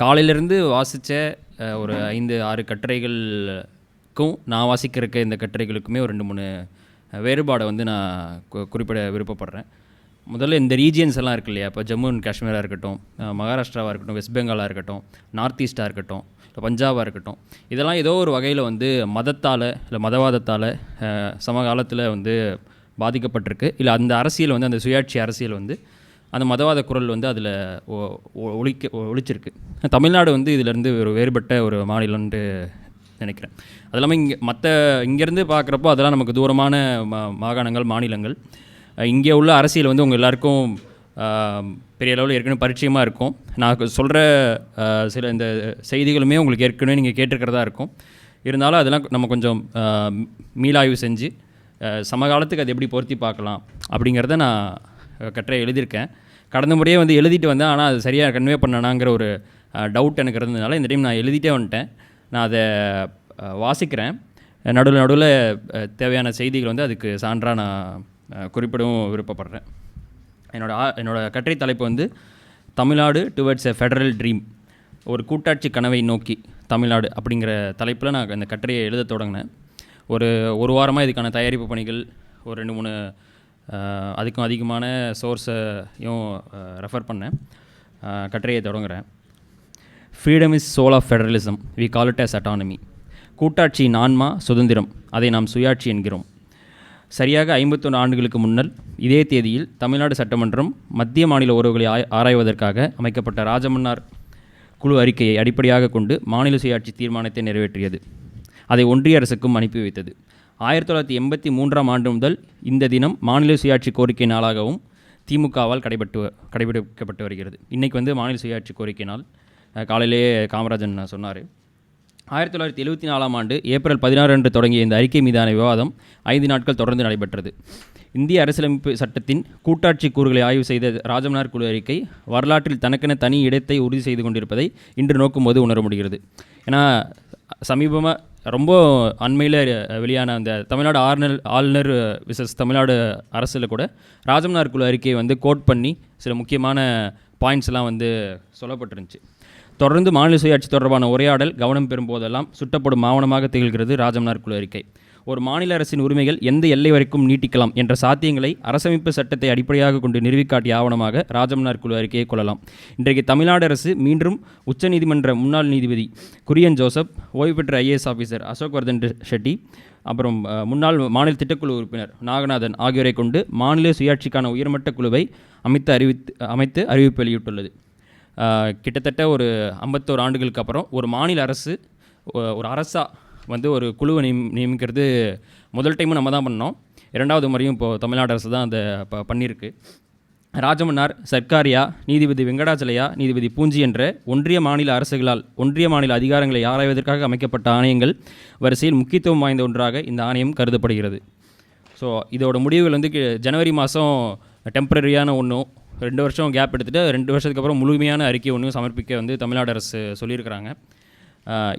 காலையிலேருந்து வாசித்த ஒரு 5-6 கட்டுரைகளுக்கும் நான் வாசிக்கிறக்க இந்த கட்டுரைகளுக்குமே ஒரு 2-3 வேறுபாடை வந்து நான் குறிப்பிட விருப்பப்படுறேன். முதல்ல இந்த ரீஜியன்ஸ் எல்லாம் இருக்கு இல்லையா, இப்போ ஜம்மு அண்ட் காஷ்மீராக இருக்கட்டும், மகாராஷ்டிராவாக இருக்கட்டும், வெஸ்ட் பெங்காலாக இருக்கட்டும், நார்த் ஈஸ்ட்டாக இருக்கட்டும், இல்லை பஞ்சாபாக இருக்கட்டும், இதெல்லாம் ஏதோ ஒரு வகையில் வந்து மதத்தால் இல்லை மதவாதத்தால் சமகாலத்தில் வந்து பாதிக்கப்பட்டிருக்கு. இல்லை அந்த அரசியல் வந்து அந்த சுயாட்சி அரசியல் வந்து அந்த மதவாத குரல் வந்து அதில் ஒழிச்சிருக்கு. தமிழ்நாடு வந்து இதிலேருந்து ஒரு வேறுபட்ட ஒரு மாநிலம்னு நினைக்கிறேன். அது இல்லாமல் இங்கேருந்து பார்க்குறப்போ அதெல்லாம் நமக்கு தூரமான மாகாணங்கள், மாநிலங்கள். இங்கே உள்ள அரசியல் வந்து உங்கள் எல்லாருக்கும் பெரிய அளவில் ஏற்கனவே பரிச்சயமாக இருக்கும். நான் சொல்கிற சில இந்த செய்திகளுமே உங்களுக்கு ஏற்கனவே நீங்கள் கேட்டிருக்கிறதா இருக்கும். இருந்தாலும் அதெல்லாம் நம்ம கொஞ்சம் மீளாய்வு செஞ்சு சமகாலத்துக்கு அது எப்படி பொருத்தி பார்க்கலாம் அப்படிங்கிறத நான் கட்டுரை எழுதியிருக்கேன். கடந்த முறையே வந்து எழுதிட்டு வந்தேன், ஆனால் அது சரியாக கன்வே பண்ணனாங்கிற ஒரு டவுட் எனக்கு இருந்ததுனால இந்த டைம் நான் எழுதிட்டே வந்துட்டேன். நான் அதை வாசிக்கிறேன். நடுவில் தேவையான செய்திகள் வந்து அதுக்கு சான்றாக நான் குறிப்பிடவும் விருப்பப்படுறேன். என்னோடய கட்டுரை தலைப்பு வந்து தமிழ்நாடு டுவர்ட்ஸ் எ ஃபெடரல் ட்ரீம், ஒரு கூட்டாட்சி கனவை நோக்கி தமிழ்நாடு அப்படிங்கிற தலைப்பில் நான் அந்த கட்டுரையை எழுத தொடங்கினேன். ஒரு வாரமாக இதுக்கான தயாரிப்பு பணிகள், ஒரு 2-3 அதுக்கும் அதிகமான சோர்ஸையும் ரெஃபர் பண்ணேன். கட்டுரையை தொடங்குகிறேன். Freedom is soul of federalism, we call it as autonomy. கூட்டாட்சியின் ஆன்மா சுதந்திரம், அதை நாம் சுயாட்சி என்கிறோம். சரியாக 51 ஆண்டுகளுக்கு முன்னர் இதே தேதியில் தமிழ்நாடு சட்டமன்றம் மத்திய மாநில உறவுகளை ஆராய்வதற்காக அமைக்கப்பட்ட ராஜமன்னார் குழு அறிக்கையை அடிப்படையாக கொண்டு மாநில சுயாட்சி தீர்மானத்தை நிறைவேற்றியது. அதை ஒன்றிய அரசுக்கும் அனுப்பி வைத்தது. 1983ஆம் ஆண்டு முதல் இந்த தினம் மாநில சுயாட்சி கோரிக்கை நாளாகவும் திமுகவால் கடைபிடிக்கப்பட்டு வருகிறது. இன்றைக்கி வந்து மாநில சுயாட்சி கோரிக்கை நாள். காலையிலேயே காமராஜன் சொன்னார். 1974ஆம் ஆண்டு ஏப்ரல் 16 அன்று தொடங்கிய இந்த அறிக்கை மீதான விவாதம் 5 நாட்கள் தொடர்ந்து நடைபெற்றது. இந்திய அரசியலமைப்பு சட்டத்தின் கூட்டாட்சி கூறுகளை ஆய்வு செய்த ராஜமன்னார் குழு அறிக்கை வரலாற்றில் தனக்கென தனி இடத்தை உறுதி செய்து கொண்டிருப்பதை இன்று நோக்கும்போது உணர முடிகிறது. ஏன்னா சமீபமாக ரொம்ப அண்மையில் வெளியான அந்த தமிழ்நாடு ஆளுநர் விசஸ் தமிழ்நாடு அரசில் கூட ராஜமன்னார் குழு அறிக்கையை வந்து கோட் பண்ணி சில முக்கியமான பாயிண்ட்ஸ்லாம் வந்து சொல்லப்பட்டிருந்துச்சு. தொடர்ந்து மாநில சுயாட்சி தொடர்பான உரையாடல் கவனம் பெறும் போதெல்லாம் சுட்டப்படும் ஆவணமாக திகழ்கிறது ராஜமன்னார் குழு அறிக்கை. ஒரு மாநில அரசின் உரிமைகள் எந்த எல்லை வரைக்கும் நீட்டிக்கலாம் என்ற சாத்தியங்களை அரசமைப்பு சட்டத்தை அடிப்படையாக கொண்டு நிறுவிக்காட்டிய ஆவணமாக ராஜமன்னார் குழு அறிக்கையை கொள்ளலாம். இன்றைக்கு தமிழ்நாடு அரசு மீண்டும் உச்சநீதிமன்ற முன்னாள் நீதிபதி குரியன் ஜோசப், ஓய்வு பெற்ற IAS ஆஃபீஸர் அசோக் வர்தன் ஷெட்டி, அப்புறம் முன்னாள் மாநில திட்டக்குழு உறுப்பினர் நாகநாதன் ஆகியோரை கொண்டு மாநில சுயாட்சிக்கான உயர்மட்ட குழுவை அமைத்து அறிவிப்பு வெளியிட்டுள்ளது. கிட்டத்தட்ட ஒரு 51 ஆண்டுகளுக்கு அப்புறம் ஒரு மாநில அரசு ஒரு அரசாக வந்து ஒரு குழுவை நியமிக்கிறது முதல் டைமும் நம்ம தான் பண்ணோம். 2வது முறையும் இப்போது தமிழ்நாடு அரசு தான் அதை பண்ணியிருக்கு. ராஜமன்னார், சர்க்காரியா, நீதிபதி வெங்கடாச்சலையா, நீதிபதி பூஞ்சி என்ற ஒன்றிய மாநில அரசுகளால் ஒன்றிய மாநில அதிகாரங்களை ஆராய்வதற்காக அமைக்கப்பட்ட ஆணையங்கள் வரிசையில் முக்கியத்துவம் வாய்ந்த ஒன்றாக இந்த ஆணையம் கருதப்படுகிறது. ஸோ இதோட முடிவுகள் வந்து ஜனவரி மாதம் டெம்பரரியான ஒன்றும் 2 வருஷம் கேப் எடுத்துகிட்டு 2 வருஷத்துக்கு அப்புறம் முழுமையான அறிக்கை ஒன்றும் சமர்ப்பிக்க வந்து தமிழ்நாடு அரசு சொல்லியிருக்கிறாங்க.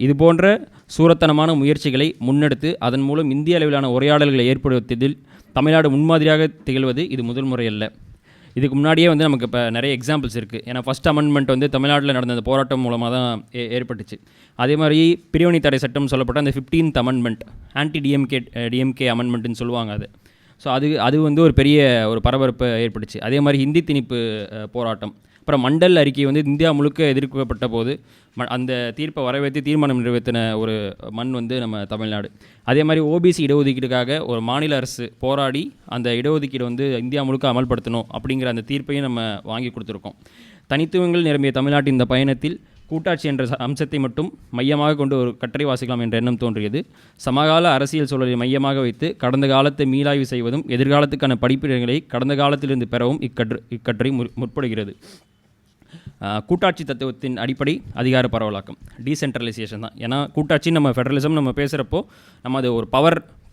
இது போன்ற சூரத்தனமான முயற்சிகளை முன்னெடுத்து அதன் மூலம் இந்திய அளவிலான உரையாடல்களை ஏற்படுத்துவதில் தமிழ்நாடு முன்மாதிரியாக திகழ்வது இது முதல் முறை அல்ல. இதுக்கு முன்னாடியே வந்து நமக்கு இப்போ நிறைய எக்ஸாம்பிள்ஸ் இருக்குது. ஏன்னா ஃபஸ்ட் அமெண்ட்மெண்ட் வந்து தமிழ்நாட்டில் நடந்த அந்த போராட்டம் மூலமாக தான் ஏற்பட்டுச்சு. அதே மாதிரி பிரிவினை தடை சட்டம் சொல்லப்பட்ட அந்த 15th அமெண்ட்மெண்ட், ஆன்டி டிஎம்கே அமெண்ட்மெண்ட்டுன்னு சொல்லுவாங்க அது. ஸோ அது வந்து ஒரு பெரிய ஒரு பரபரப்பை ஏற்பட்டுச்சு. அதே மாதிரி ஹிந்தி திணிப்பு போராட்டம், அப்புறம் மண்டல் அறிக்கை வந்து இந்தியா முழுக்க எதிர்க்கப்பட்ட போது அந்த தீர்ப்பை வரவேற்று தீர்மானம் நிறைவேற்றின ஒரு மண் வந்து நம்ம தமிழ்நாடு. அதே மாதிரி OBC இடஒதுக்கீடுக்காக ஒரு மாநில அரசு போராடி அந்த இடஒதுக்கீடு வந்து இந்தியா முழுக்க அமல்படுத்தணும் அப்படிங்கிற அந்த தீர்ப்பையும் நம்ம வாங்கி கொடுத்துருக்கோம். தனித்துவங்கள் நிரம்பிய தமிழ்நாட்டின் இந்த பயணத்தில் கூட்டாட்சி என்ற அம்சத்தை மட்டும் மையமாக கொண்டு ஒரு கட்டுரை வாசிக்கலாம் என்ற எண்ணம் தோன்றியது. சமகால அரசியல் சூழலை மையமாக வைத்து கடந்த காலத்தை மீளாய்வு செய்வதும் எதிர்காலத்துக்கான படிப்பினைகளை கடந்த காலத்திலிருந்து பெறவும் இக்கட்டுரை முற்படுகிறது. கூட்டாட்சி தத்துவத்தின் அடிப்படை அதிகார பரவலாக்கம், டீசென்ட்ரலைசேஷன் தான். ஏன்னா கூட்டாட்சி நம்ம ஃபெடரலிசம் நம்ம பேசுகிறப்போ நம்ம அது ஒரு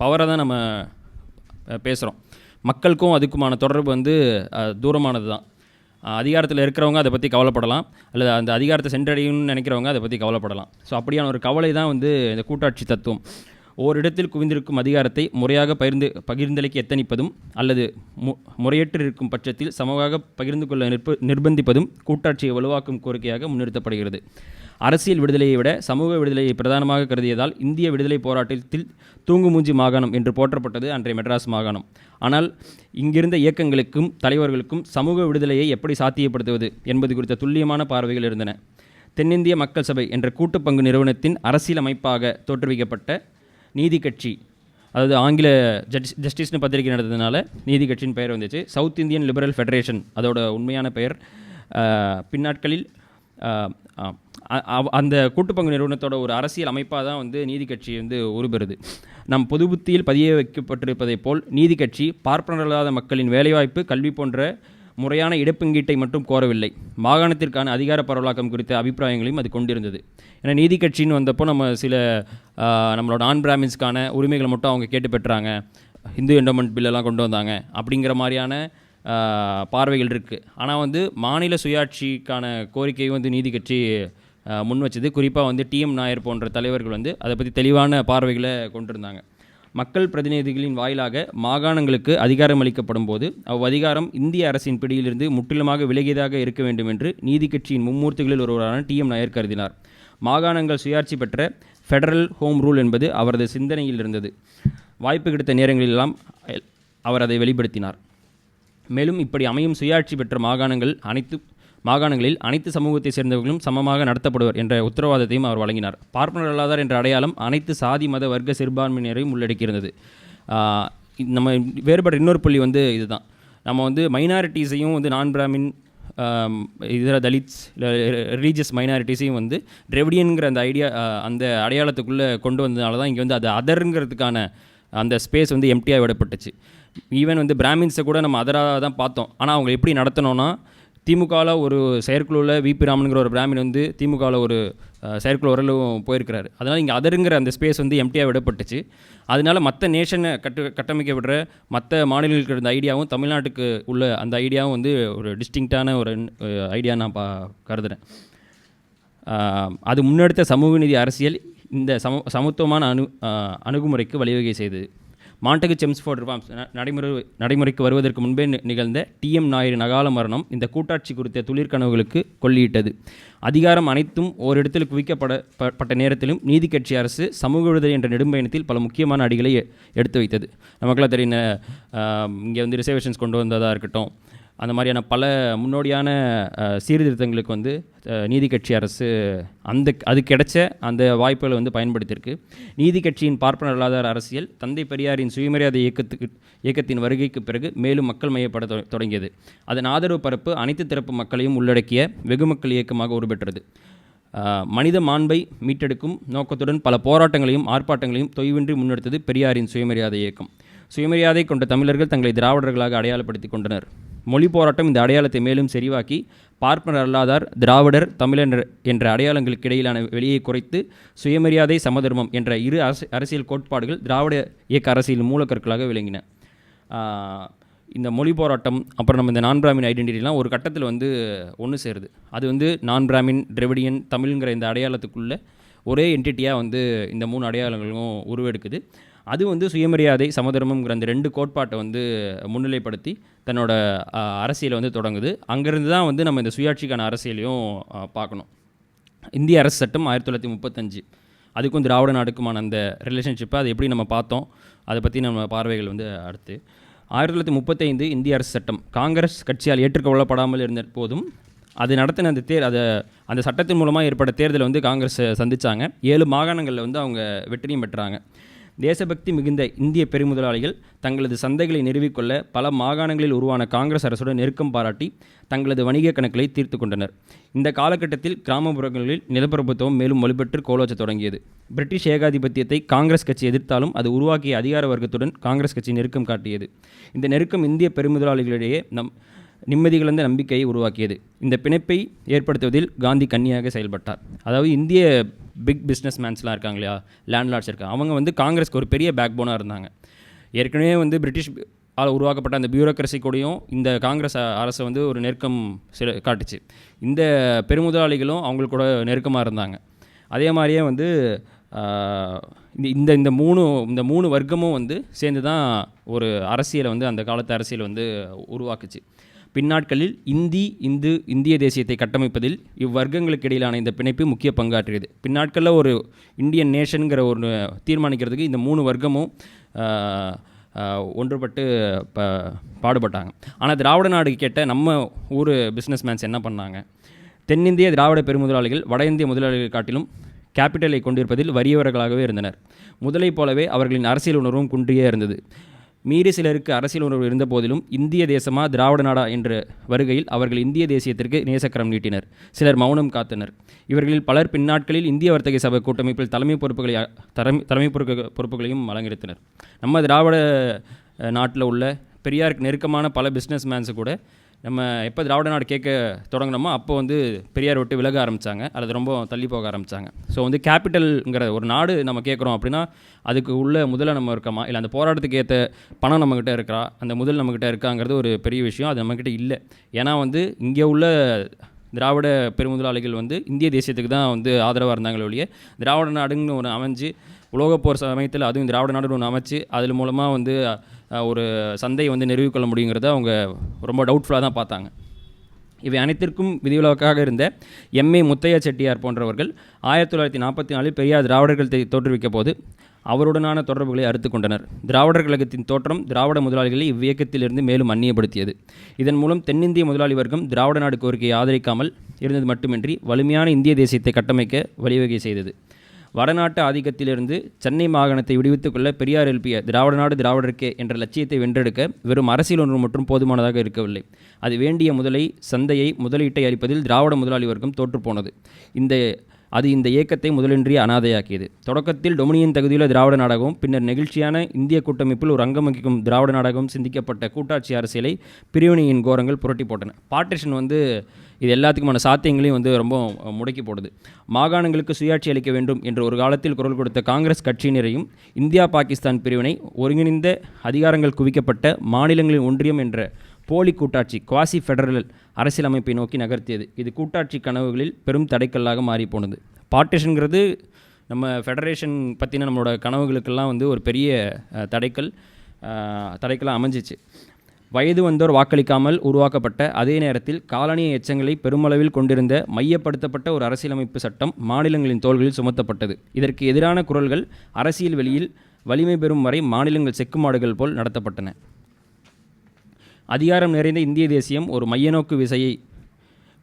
பவரை தான் நம்ம பேசுகிறோம். மக்களுக்கும் அதுக்குமான தொடர்பு வந்து தூரமானது தான். அதிகாரத்தில் இருக்கிறவங்க அதை பற்றி கவலைப்படலாம், அல்லது அந்த அதிகாரத்தை சென்றடையணும்னு நினைக்கிறவங்க அதை பற்றி கவலைப்படலாம். ஸோ அப்படியான ஒரு கவலை தான் வந்து இந்த கூட்டாட்சி தத்துவம். ஓரிடத்தில் குவிந்திருக்கும் அதிகாரத்தை முறையாக பகிர்ந்தளிக்க எத்தனிப்பதும் அல்லது முறையற்று இருக்கும் பட்சத்தில் சமமாக பகிர்ந்து கொள்ள நிர்பந்திப்பதும் கூட்டாட்சியை வலுவாக்கும் கோரிக்கையாக முன்னிறுத்தப்படுகிறது. அரசியல் விடுதலையை விட சமூக விடுதலையை பிரதானமாக கருதியதால் இந்திய விடுதலை போராட்டத்தில் தூங்குமூஞ்சி மாகாணம் என்று போற்றப்பட்டது அன்றைய மெட்ராஸ் மாகாணம். ஆனால் இங்கிருந்த இயக்கங்களுக்கும் தலைவர்களுக்கும் சமூக விடுதலையை எப்படி சாத்தியப்படுத்துவது என்பது குறித்த துல்லியமான பார்வைகள் இருந்தன. தென்னிந்திய மக்கள் சபை என்ற கூட்டுப்பங்கு நிறுவனத்தின் அரசியல் அமைப்பாக தோற்றுவிக்கப்பட்ட நீதி கட்சி, அதாவது ஆங்கில ஜஸ்டிஸ்னு பத்திரிகை நடந்ததுனால நீதி கட்சியின் பெயர் வந்துச்சு. சவுத் இந்தியன் லிபரல் ஃபெடரேஷன் அதோட உண்மையான பெயர். பின்னாட்களில் அந்த கூட்டுப்பங்கு நிறுவனத்தோட ஒரு அரசியல் அமைப்பாக தான் வந்து நீதி கட்சி வந்து உருபெறுது. நம் பொது புத்தியில் பதிய வைக்கப்பட்டிருப்பதைப் போல் நீதி கட்சி பார்ப்பனரல்லாத மக்களின் வேலைவாய்ப்பு, கல்வி போன்ற முறையான இடப்பங்கீட்டை மட்டும் கோரவில்லை, மாகாணத்திற்கான அதிகார பரவலாக்கம் குறித்த அபிப்பிராயங்களையும் அது கொண்டிருந்தது. ஏன்னா நீதி கட்சின்னு வந்தப்போ நம்ம சில நம்மளோட நான் பிராமின்ஸ்க்கான உரிமைகளை மட்டும் அவங்க கேட்டு பெற்றாங்க, இந்து என்டோமெண்ட் பில்லெல்லாம் கொண்டு வந்தாங்க அப்படிங்கிற மாதிரியான பார்வைகள் இருக்குது. ஆனால் வந்து மாநில சுயாட்சிக்கான கோரிக்கையும் வந்து நீதி கட்சி முன் வச்சது. குறிப்பாக வந்து டிஎம் நாயர் போன்ற தலைவர்கள் வந்து அதை பற்றி தெளிவான பார்வைகளை கொண்டிருந்தாங்க. மக்கள் பிரதிநிதிகளின் வாயிலாக மாகாணங்களுக்கு அதிகாரம் அளிக்கப்படும் போது அவ்வதிகாரம் இந்திய அரசின் பிடியிலிருந்து முற்றிலுமாக விலகியதாக இருக்க வேண்டும் என்று நீதி கட்சியின் மும்மூர்த்திகளில் ஒருவரான டிஎம் நாயர் கருதினார். மாகாணங்கள் சுயாட்சி பெற்ற ஃபெடரல் ஹோம் ரூல் என்பது அவரது சிந்தனையில் இருந்தது. வாய்ப்பு கிடைத்த நேரங்களெல்லாம் அவர் அதை வெளிப்படுத்தினார். மேலும் இப்படி அமையும் சுயாட்சி பெற்ற மாகாணங்களில் அனைத்து சமூகத்தை சேர்ந்தவர்களும் சமமாக நடத்தப்படுவர் என்ற உத்தரவாதத்தையும் அவர் வழங்கினார். பார்ப்பனர் அல்லாதார் என்ற அடையாளம் அனைத்து சாதி மத வர்க்க சிறுபான்மையினரையும் உள்ளடக்கியிருந்தது. நம்ம வேறுபட்ட இன்னொரு புள்ளி வந்து இதுதான். நம்ம வந்து மைனாரிட்டிஸையும் வந்து நான் பிராமின் இதர தலித்ஸ் ரிலீஜியஸ் மைனாரிட்டிஸையும் வந்து டிரெவிடியனுங்கிற அந்த அந்த அடையாளத்துக்குள்ளே கொண்டு வந்ததுனால தான் இங்கே வந்து அது அதருங்கிறதுக்கான அந்த ஸ்பேஸ் வந்து எம்டியாக விடப்பட்டுச்சு. ஈவன் வந்து பிராமின்ஸை கூட நம்ம அதராக தான் பார்த்தோம். ஆனால் அவங்க எப்படி நடத்தணும்னா, திமுகவில் ஒரு செயற்குழுவில் விபி ராமனுங்கிற ஒரு பிராமின் வந்து திமுகவில் ஒரு செயற்குழு வரலும் போயிருக்கிறாரு. அதனால் இங்கே அதருங்கிற அந்த ஸ்பேஸ் வந்து எம்டியாக விடப்பட்டுச்சு. அதனால மற்ற நேஷனை கட்டமைக்க விடுற மற்ற மாநிலங்களுக்கு இருந்த ஐடியாவும் தமிழ்நாட்டுக்கு உள்ள அந்த ஐடியாவும் வந்து ஒரு டிஸ்டிங்க்டான ஒரு ஐடியா நான் கருதுகிறேன். அது முன்னெடுத்த சமூக நீதி அரசியல் இந்த சமத்துவமான அணுகுமுறைக்கு வழிவகை செய்தது. மாண்டகு செம்ஸ்ஃபோர்ட் ரிஃபார்ம்ஸ் நடைமுறைக்கு வருவதற்கு முன்பே நிகழ்ந்த டிஎம் நாயரின் அகால மரணம் இந்த கூட்டாட்சி குறித்த துளிர்கனவுகளுக்கு கொள்ளியிட்டது. அதிகாரம் அனைத்தும் ஓரிடத்தில் குவிக்கப்பட்ட நேரத்திலும் நீதி கட்சி அரசு சமூக விடுதலை என்ற நெடும்பயணத்தில் பல முக்கியமான அடிகளை எடுத்து வைத்தது. நமக்கெல்லாம் தெரியும், இங்கே வந்து ரிசர்வேஷன்ஸ் கொண்டு வந்ததாக இருக்கட்டும், அந்த மாதிரியான பல முன்னோடியான சீர்திருத்தங்களுக்கு வந்து நீதி கட்சி அரசு அது கிடைச்ச அந்த வாய்ப்புகளை வந்து பயன்படுத்தியிருக்கு. நீதி கட்சியின் பார்ப்பனர் அல்லாதார் அரசியல் தந்தை பெரியாரின் சுயமரியாதை இயக்கத்தின் வருகைக்கு பிறகு மேலும் மக்கள் மையப்பட தொடங்கியது. அதன் ஆதரவு பரப்பு அனைத்து தரப்பு மக்களையும் உள்ளடக்கிய வெகுமக்கள் இயக்கமாக உருப்பெற்றது. மனித மாண்பை மீட்டெடுக்கும் நோக்கத்துடன் பல போராட்டங்களையும் ஆர்ப்பாட்டங்களையும் தொய்வின்றி முன்னெடுத்தது பெரியாரின் சுயமரியாதை இயக்கம். சுயமரியாதை கொண்ட தமிழர்கள் தங்களை திராவிடர்களாக அடையாளப்படுத்தி கொண்டனர். மொழி போராட்டம் இந்த அடையாளத்தை மேலும் செறிவாக்கி பார்ப்பனர் அல்லாதார், திராவிடர், தமிழர் என்ற அடையாளங்களுக்கு இடையிலான வெளியை குறைத்து சுயமரியாதை, சமதர்மம் என்ற இரு அரசியல் கோட்பாடுகள் திராவிட இயக்க அரசியல் மூலக்கற்களாக விளங்கின. இந்த மொழி போராட்டம் அப்புறம் நம்ம இந்த நான் பிராமின் ஐடென்டிட்டிலாம் ஒரு கட்டத்தில் வந்து ஒன்று சேருது. அது வந்து நான் பிராமின், திராவிடியன், தமிழ்ங்கிற இந்த அடையாளத்துக்குள்ள ஒரே என்டிட்டியாக வந்து இந்த 3 அடையாளங்களும் உருவெடுக்குது. அது வந்து சுயமரியாதை, சமதர்மம்ங்கிற அந்த 2 கோட்பாட்டை வந்து முன்னிலைப்படுத்தி தன்னோட அரசியலை வந்து தொடங்குது. அங்கேருந்து தான் வந்து நம்ம இந்த சுயாட்சிக்கான அரசியலையும் பார்க்கணும். இந்திய அரசு சட்டம் 1935 அதுக்கும் திராவிட நாடுக்குமான அந்த ரிலேஷன்ஷிப்பை அது எப்படி நம்ம பார்த்தோம், அதை பற்றி நம்ம பார்வைகள் வந்து அடுத்து. 1935 இந்திய அரசு சட்டம் காங்கிரஸ் கட்சியால் ஏற்றுக்கொள்ளப்படாமல் இருந்த போதும் அது நடத்தின அந்த சட்டத்தின் மூலமாக ஏற்பட்ட தேர்தலை வந்து காங்கிரஸ் சந்தித்தாங்க. 7 மாகாணங்களில் வந்து அவங்க வெற்றியும் பெற்றாங்க. தேசபக்தி மிகுந்த இந்திய பெருமுதலாளிகள் தங்களது சந்தைகளை நிறுவிக்கொள்ள பல மாகாணங்களில் உருவான காங்கிரஸ் அரசுடன் நெருக்கம் பாராட்டி தங்களது வணிக கணக்குகளை தீர்த்து கொண்டனர். இந்த காலகட்டத்தில் கிராமப்புறங்களில் நிலப்பிரபுத்துவம் மேலும் வலுப்பெற்று கோலோச்ச தொடங்கியது. பிரிட்டிஷ் ஏகாதிபத்தியத்தை காங்கிரஸ் கட்சி எதிர்த்தாலும் அது உருவாக்கிய அதிகார வர்க்கத்துடன் காங்கிரஸ் கட்சி நெருக்கம் காட்டியது. இந்த நெருக்கம் இந்திய பெருமுதலாளிகளிடையே நிம்மதிகளந்த நம்பிக்கையை உருவாக்கியது. இந்த பிணைப்பை ஏற்படுத்துவதில் காந்தி கன்னியாக செயல்பட்டார். அதாவது இந்திய பிக் பிஸ்னஸ் மேன்ஸ்லாம் இருக்காங்க இல்லையா, லேண்ட்லார்ட்ஸ் இருக்காங்க, அவங்க வந்து காங்கிரஸ்க்கு ஒரு பெரிய பேக் போனாக இருந்தாங்க. ஏற்கனவே வந்து பிரிட்டிஷ் உருவாக்கப்பட்ட அந்த பியூரோக்ரஸி கூடயும் இந்த காங்கிரஸ் அரசை வந்து ஒரு நெருக்கம் காட்டுச்சு. இந்த பெருமுதலாளிகளும் அவங்களுக்கு கூட நெருக்கமாக இருந்தாங்க. அதே மாதிரியே வந்து இந்த இந்த மூணு இந்த மூணு வர்க்கமும் வந்து சேர்ந்து தான் ஒரு அரசியலை வந்து அந்த காலத்து அரசியல் வந்து உருவாக்குச்சு. பின்னாட்களில் இந்திய தேசியத்தை கட்டமைப்பதில் இவ்வர்க்கங்களுக்கு இடையிலான இந்த பிணைப்பு முக்கிய பங்காற்றியது. பின்னாட்களில் ஒரு இந்தியன் நேஷனுங்கிற ஒரு தீர்மானிக்கிறதுக்கு இந்த மூணு வர்க்கமும் ஒன்றுபட்டு பாடுபட்டாங்க. ஆனால் திராவிட நாடு கேட்ட நம்ம ஊர் பிஸ்னஸ் மேன்ஸ் என்ன பண்ணாங்க? தென்னிந்திய திராவிட பெருமுதலாளிகள் வட இந்திய முதலாளிகள் காட்டிலும் கேபிட்டலை கொண்டிருப்பதில் வறியவர்களாகவே இருந்தனர். முதலை போலவே அவர்களின் அரசியல் உணர்வும் குன்றியே இருந்தது. மீறி சிலருக்கு அரசியல் உணர்வு இருந்த போதிலும் இந்திய தேசமா திராவிட நாடா என்ற வருகையில் அவர்கள் இந்திய தேசியத்திற்கு நேசக்கரம் நீட்டினர். சிலர் மௌனம் காத்தனர். இவர்களில் பலர் பின்னாட்களில் இந்திய வர்த்தக சபை கூட்டமைப்பில் தலைமை பொறுப்புகளையும் அலங்கரித்தனர். நம்ம திராவிட நாட்டில் உள்ள பெரியாருக்கு நெருக்கமான பல பிஸ்னஸ் மேன்ஸு கூட நம்ம எப்போ திராவிட நாடு கேட்க தொடங்கினோமோ அப்போ வந்து பெரியார் விட்டு விலக ஆரம்பித்தாங்க, அல்லது ரொம்ப தள்ளி போக ஆரம்பித்தாங்க. ஸோ வந்து கேபிட்டல்ங்கிற ஒரு நாடு நம்ம கேட்குறோம் அப்படின்னா அதுக்கு உள்ள முதல்ல நம்ம இருக்கோமா, இல்லை அந்த போராட்டத்துக்கு ஏற்ற பணம் நம்மக்கிட்ட இருக்கா, அந்த முதல் நம்மக்கிட்ட இருக்காங்கிறது ஒரு பெரிய விஷயம். அது நம்மக்கிட்ட இல்லை. ஏன்னா வந்து இங்கே உள்ள திராவிட பெருமுதலாளிகள் வந்து இந்திய தேசியத்துக்கு தான் வந்து ஆதரவாக இருந்தாங்களே ஒழிய திராவிட நாடுன்னு ஒன்று அமைஞ்சு உலகப்போர் சமயத்தில் அதுவும் திராவிட நாடுன்னு ஒன்று அமைச்சு அதில் மூலமாக வந்து ஒரு சந்தையை வந்து நிறுவிக்கொள்ள முடியுங்கிறத அவங்க ரொம்ப டவுட்ஃபுல்லாக தான் பார்த்தாங்க. இவை அனைத்திற்கும் விதிவிலக்காக இருந்த எம்ஏ முத்தையா செட்டியார் போன்றவர்கள் 1944 பெரியார் திராவிடர்கள் தோற்றுவிக்க போது அவருடனான தொடர்புகளை அறுத்து கொண்டனர். திராவிடர் கழகத்தின் தோற்றம் திராவிட முதலாளிகளை இவ்வியக்கத்திலிருந்து மேலும் அந்நியப்படுத்தியது. இதன் மூலம் தென்னிந்திய முதலாளி வர்க்கம் திராவிட நாடு கோரிக்கையை ஆதரிக்காமல் இருந்தது மட்டுமின்றி வலிமையான இந்திய தேசியத்தை கட்டமைக்க வழிவகை செய்தது. வடநாட்டு ஆதிக்கத்திலிருந்து சென்னை மாகாணத்தை விடுவித்துக் கொள்ள பெரியார் எழுப்பிய திராவிட நாடு திராவிடருக்கே என்ற லட்சியத்தை வென்றெடுக்க வெறும் அரசியல் ஒன்று மற்றும் போதுமானதாக இருக்கவில்லை. அது வேண்டிய சந்தையை முதலீட்டை அளிப்பதில் திராவிட முதலாளி வர்க்கம் தோற்றுப்போனது. அது இந்த இயக்கத்தை முதலின்றி அனாதையாக்கியது. தொடக்கத்தில் டொமினியன் தகுதியுள்ள திராவிட நாடகமும் பின்னர் நெகிழ்ச்சியான இந்திய கூட்டமைப்பில் ஒரு அங்கம் வகிக்கும் திராவிட நாடகம் சிந்திக்கப்பட்ட கூட்டாட்சி அரசியலை பிரிவினையின் கோரங்கள் புரட்டி போட்டன. பார்ட்டிஷன் வந்து இது எல்லாத்துக்குமான சாத்தியங்களையும் வந்து ரொம்ப முடக்கி போடுது. மாகாணங்களுக்கு சுயாட்சி அளிக்க வேண்டும் என்று ஒரு காலத்தில் குரல் கொடுத்த காங்கிரஸ் கட்சியினரையும் இந்தியா பாகிஸ்தான் பிரிவினை ஒருங்கிணைந்த அதிகாரங்கள் குவிக்கப்பட்ட மாநிலங்களின் ஒன்றியம் என்ற போலி கூட்டாட்சி குவாசி ஃபெடரல் அரசியலமைப்பை நோக்கி நகர்த்தியது. இது கூட்டாட்சி கனவுகளில் பெரும் தடைக்கல்லாக மாறிப்போனது. பார்ட்டிஷனுங்கிறது நம்ம ஃபெடரேஷன் பற்றின நம்மளோட கனவுகளுக்கெல்லாம் வந்து ஒரு பெரிய தடைக்கல்லாக அமைஞ்சிச்சு. வயது வந்தோர் வாக்களிக்காமல் உருவாக்கப்பட்ட அதே நேரத்தில் காலனிய எச்சங்களை பெருமளவில் கொண்டிருந்த மையப்படுத்தப்பட்ட ஒரு அரசியலமைப்பு சட்டம் மாநிலங்களின் தோள்களில் சுமத்தப்பட்டது. இதற்கு எதிரான குரல்கள் அரசியல் வெளியில் வலிமை பெறும் வரை மாநிலங்கள் செக்குமாடுகள் போல் நடத்தப்பட்டன. அதிகாரம் நிறைந்த இந்திய தேசியம் ஒரு மையநோக்கு விசையை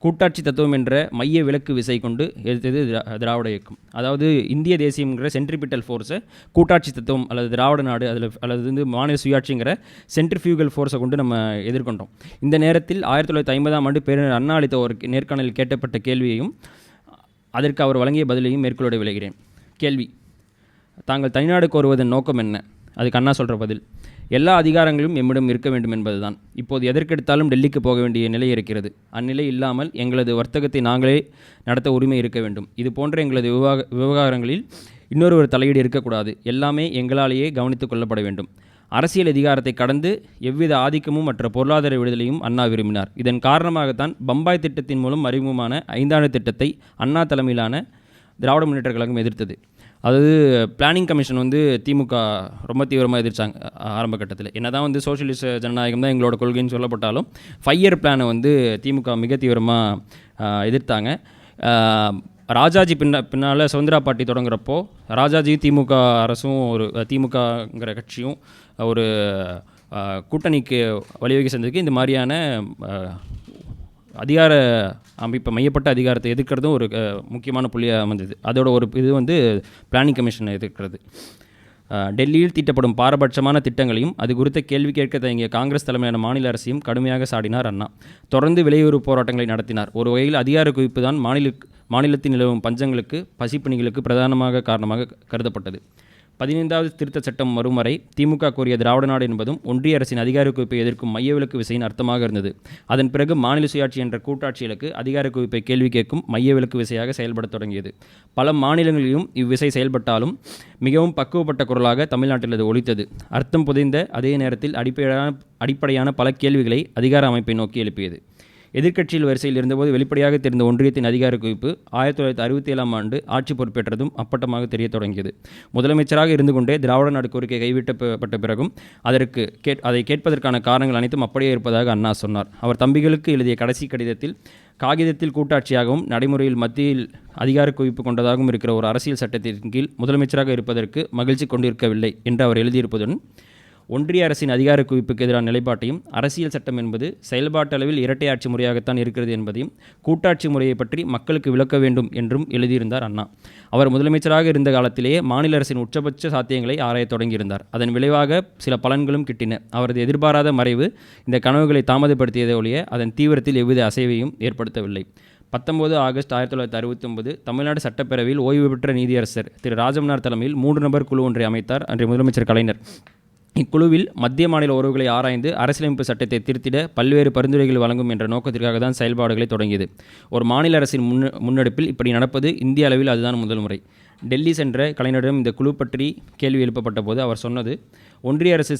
கூட்டாட்சி தத்துவம் என்ற மைய விலக்கு விசை கொண்டு எதிர்த்தது திராவிட இயக்கம். அதாவது இந்திய தேசியங்கிற சென்ட்ரிபிட்டல் ஃபோர்ஸை கூட்டாட்சி தத்துவம் அல்லது திராவிட நாடு அல்லது வந்து மாநில சுயாட்சிங்கிற சென்ட்ரிஃபியூகல் ஃபோர்ஸை கொண்டு நம்ம எதிர்கொண்டோம். இந்த நேரத்தில் 1950 பேரினர் அண்ணா அளித்த ஒரு நேர்காணலில் கேட்டப்பட்ட கேள்வியையும் அதற்கு அவர் வழங்கிய பதிலையும் மேற்கொள்ள விளைகிறேன். கேள்வி: தாங்கள் தனிநாடு கோருவதன் நோக்கம் என்ன? அதுக்கு அண்ணா சொல்கிற பதில்: எல்லா அதிகாரங்களும் எம்மிடம் இருக்க வேண்டும் என்பதுதான். இப்போது எதற்கெடுத்தாலும் டெல்லிக்கு போக வேண்டிய நிலை இருக்கிறது. அந்நிலை இல்லாமல் எங்களது வர்த்தகத்தை நாங்களே நடத்த உரிமை இருக்க வேண்டும். இது போன்ற எங்களது விவகாரங்களில் இன்னொருவர் தலையீடு இருக்கக்கூடாது. எல்லாமே எங்களாலேயே கவனித்துக் கொள்ளப்பட வேண்டும். அரசியல் அதிகாரத்தை கடந்து எவ்வித ஆதிக்கமும் மற்ற பொருளாதார விடுதலையும் அண்ணா விரும்பினார். இதன் காரணமாகத்தான் பம்பாய் திட்டத்தின் மூலம் அறிமுகமான 5 திட்டத்தை அண்ணா தலைமையிலான திராவிட முன்னேற்ற கழகம் எதிர்த்தது. அதாவது பிளானிங் கமிஷன் வந்து திமுக ரொம்ப தீவிரமாக எதிர்த்தாங்க ஆரம்ப கட்டத்தில். என்ன தான் வந்து சோஷியலிச ஜனநாயகம் தான் எங்களோட கொள்கைன்னு சொல்லப்பட்டாலும் 5 இயர் பிளானை வந்து திமுக மிக தீவிரமாக எதிர்த்தாங்க. ராஜாஜி பின்னால் சுதந்திரா பார்ட்டி தொடங்குறப்போ ராஜாஜி திமுக அரசும் ஒரு திமுகங்கிற கட்சியும் ஒரு கூட்டணிக்கு வழிவகை செஞ்சதுக்கு இந்த மாதிரியான அதிகார அமைப்பை மையப்பட்ட அதிகாரத்தை எதிர்க்கிறதும் ஒரு முக்கியமான புள்ளியாக அமைந்தது. அதோட ஒரு இது வந்து பிளானிங் கமிஷனை எதிர்க்கிறது. டெல்லியில் தீட்டப்படும் பாரபட்சமான திட்டங்களையும் அது குறித்த கேள்வி கேட்க தயங்கிய காங்கிரஸ் தலைமையான மாநில அரசையும் கடுமையாக சாடினார் அண்ணா. தொடர்ந்து விலையுறவு போராட்டங்களை நடத்தினார். ஒரு வகையில் அதிகார குவிப்பு தான் மாநிலத்தில் நிலவும் பஞ்சங்களுக்கு பசிப்பணிகளுக்கு பிரதானமாக காரணமாக கருதப்பட்டது. 15வது திருத்த சட்டம் வரும் வரை திமுக கோரிய திராவிட நாடு என்பதும் ஒன்றிய அரசின் அதிகார குவிப்பை எதிர்க்கும் மையவிலக்கு விசையின் அர்த்தமாக இருந்தது. அதன் பிறகு மாநில சுயாட்சி என்ற கூட்டாட்சி இலக்கு அதிகார குவிப்பை கேள்வி கேட்கும் மையவிலக்கு விசையாக செயல்பட தொடங்கியது. பல மாநிலங்களிலும் இவ்விசை செயல்பட்டாலும் மிகவும் பக்குவப்பட்ட குரலாக தமிழ்நாட்டில் அது ஒலித்தது. அர்த்தம் புதைந்த அதே நேரத்தில் அடிப்படையான பல கேள்விகளை அதிகார அமைப்பை நோக்கி எழுப்பியது. எதிர்க்கட்சியில் வரிசையில் இருந்தபோது வெளிப்படையாக தெரிந்த ஒன்றியத்தின் அதிகார குவிப்பு 1967ஆம் ஆண்டு ஆட்சி பொறுப்பேற்றதும் அப்பட்டமாக தெரிய தொடங்கியது. முதலமைச்சராக இருந்து கொண்டே திராவிட நாடு கோரிக்கை கைவிட்டப்பட்ட பிறகும் அதை கேட்பதற்கான காரணங்கள் அனைத்தும் அப்படியே இருப்பதாக அண்ணா சொன்னார். அவர் தம்பிகளுக்கு எழுதிய கடைசி கடிதத்தில் காகிதத்தில் கூட்டாட்சியாகவும் நடைமுறையில் மத்தியில் அதிகார குவிப்பு கொண்டதாகவும் இருக்கிற ஒரு அரசியல் சட்டத்தின் கீழ் முதலமைச்சராக இருப்பதற்கு மகிழ்ச்சி கொண்டிருக்கவில்லை என்று அவர் எழுதியிருப்பதுடன் ஒன்றிய அரசின் அதிகார குவிப்புக்கு எதிரான நிலைப்பாட்டையும் அரசியல் சட்டம் என்பது செயல்பாட்டளவில் இரட்டை ஆட்சி முறையாகத்தான் இருக்கிறது என்பதையும் கூட்டாட்சி முறையை பற்றி மக்களுக்கு விளக்க வேண்டும் என்றும் எழுதியிருந்தார் அண்ணா. அவர் முதலமைச்சராக இருந்த காலத்திலேயே மாநில அரசின் உச்சபட்ச சாத்தியங்களை ஆராயத் தொடங்கியிருந்தார். அதன் விளைவாக சில பலன்களும் கிட்டின. அவரது எதிர்பாராத மறைவு இந்த கனவுகளை தாமதப்படுத்தியதை ஒழிய அதன் தீவிரத்தில் எவ்வித அசைவையும் ஏற்படுத்தவில்லை. 19 ஆகஸ்ட் 1969 தமிழ்நாடு சட்டப்பேரவையில் ஓய்வு பெற்ற நீதியரசர் திரு ராஜமன்னார் தலைமையில் 3 நபர் குழு ஒன்றை அமைத்தார் அன்றைய முதலமைச்சர் கலைஞர். இக்குழுவில் மத்திய மாநில உறவுகளை ஆராய்ந்து அரசியலமைப்பு சட்டத்தை திருத்திட பல்வேறு பரிந்துரைகள் வழங்கும் என்ற நோக்கத்திற்காக தான் செயல்பாடுகளை தொடங்கியது. ஒரு மாநில அரசின் முன்னெடுப்பில் இப்படி நடப்பது இந்திய அளவில் அதுதான் முதல் முறை. டெல்லி சென்ற கலைஞரிடம் இந்த குழு பற்றி கேள்வி எழுப்பப்பட்ட போது அவர் சொன்னது, ஒன்றிய அரசு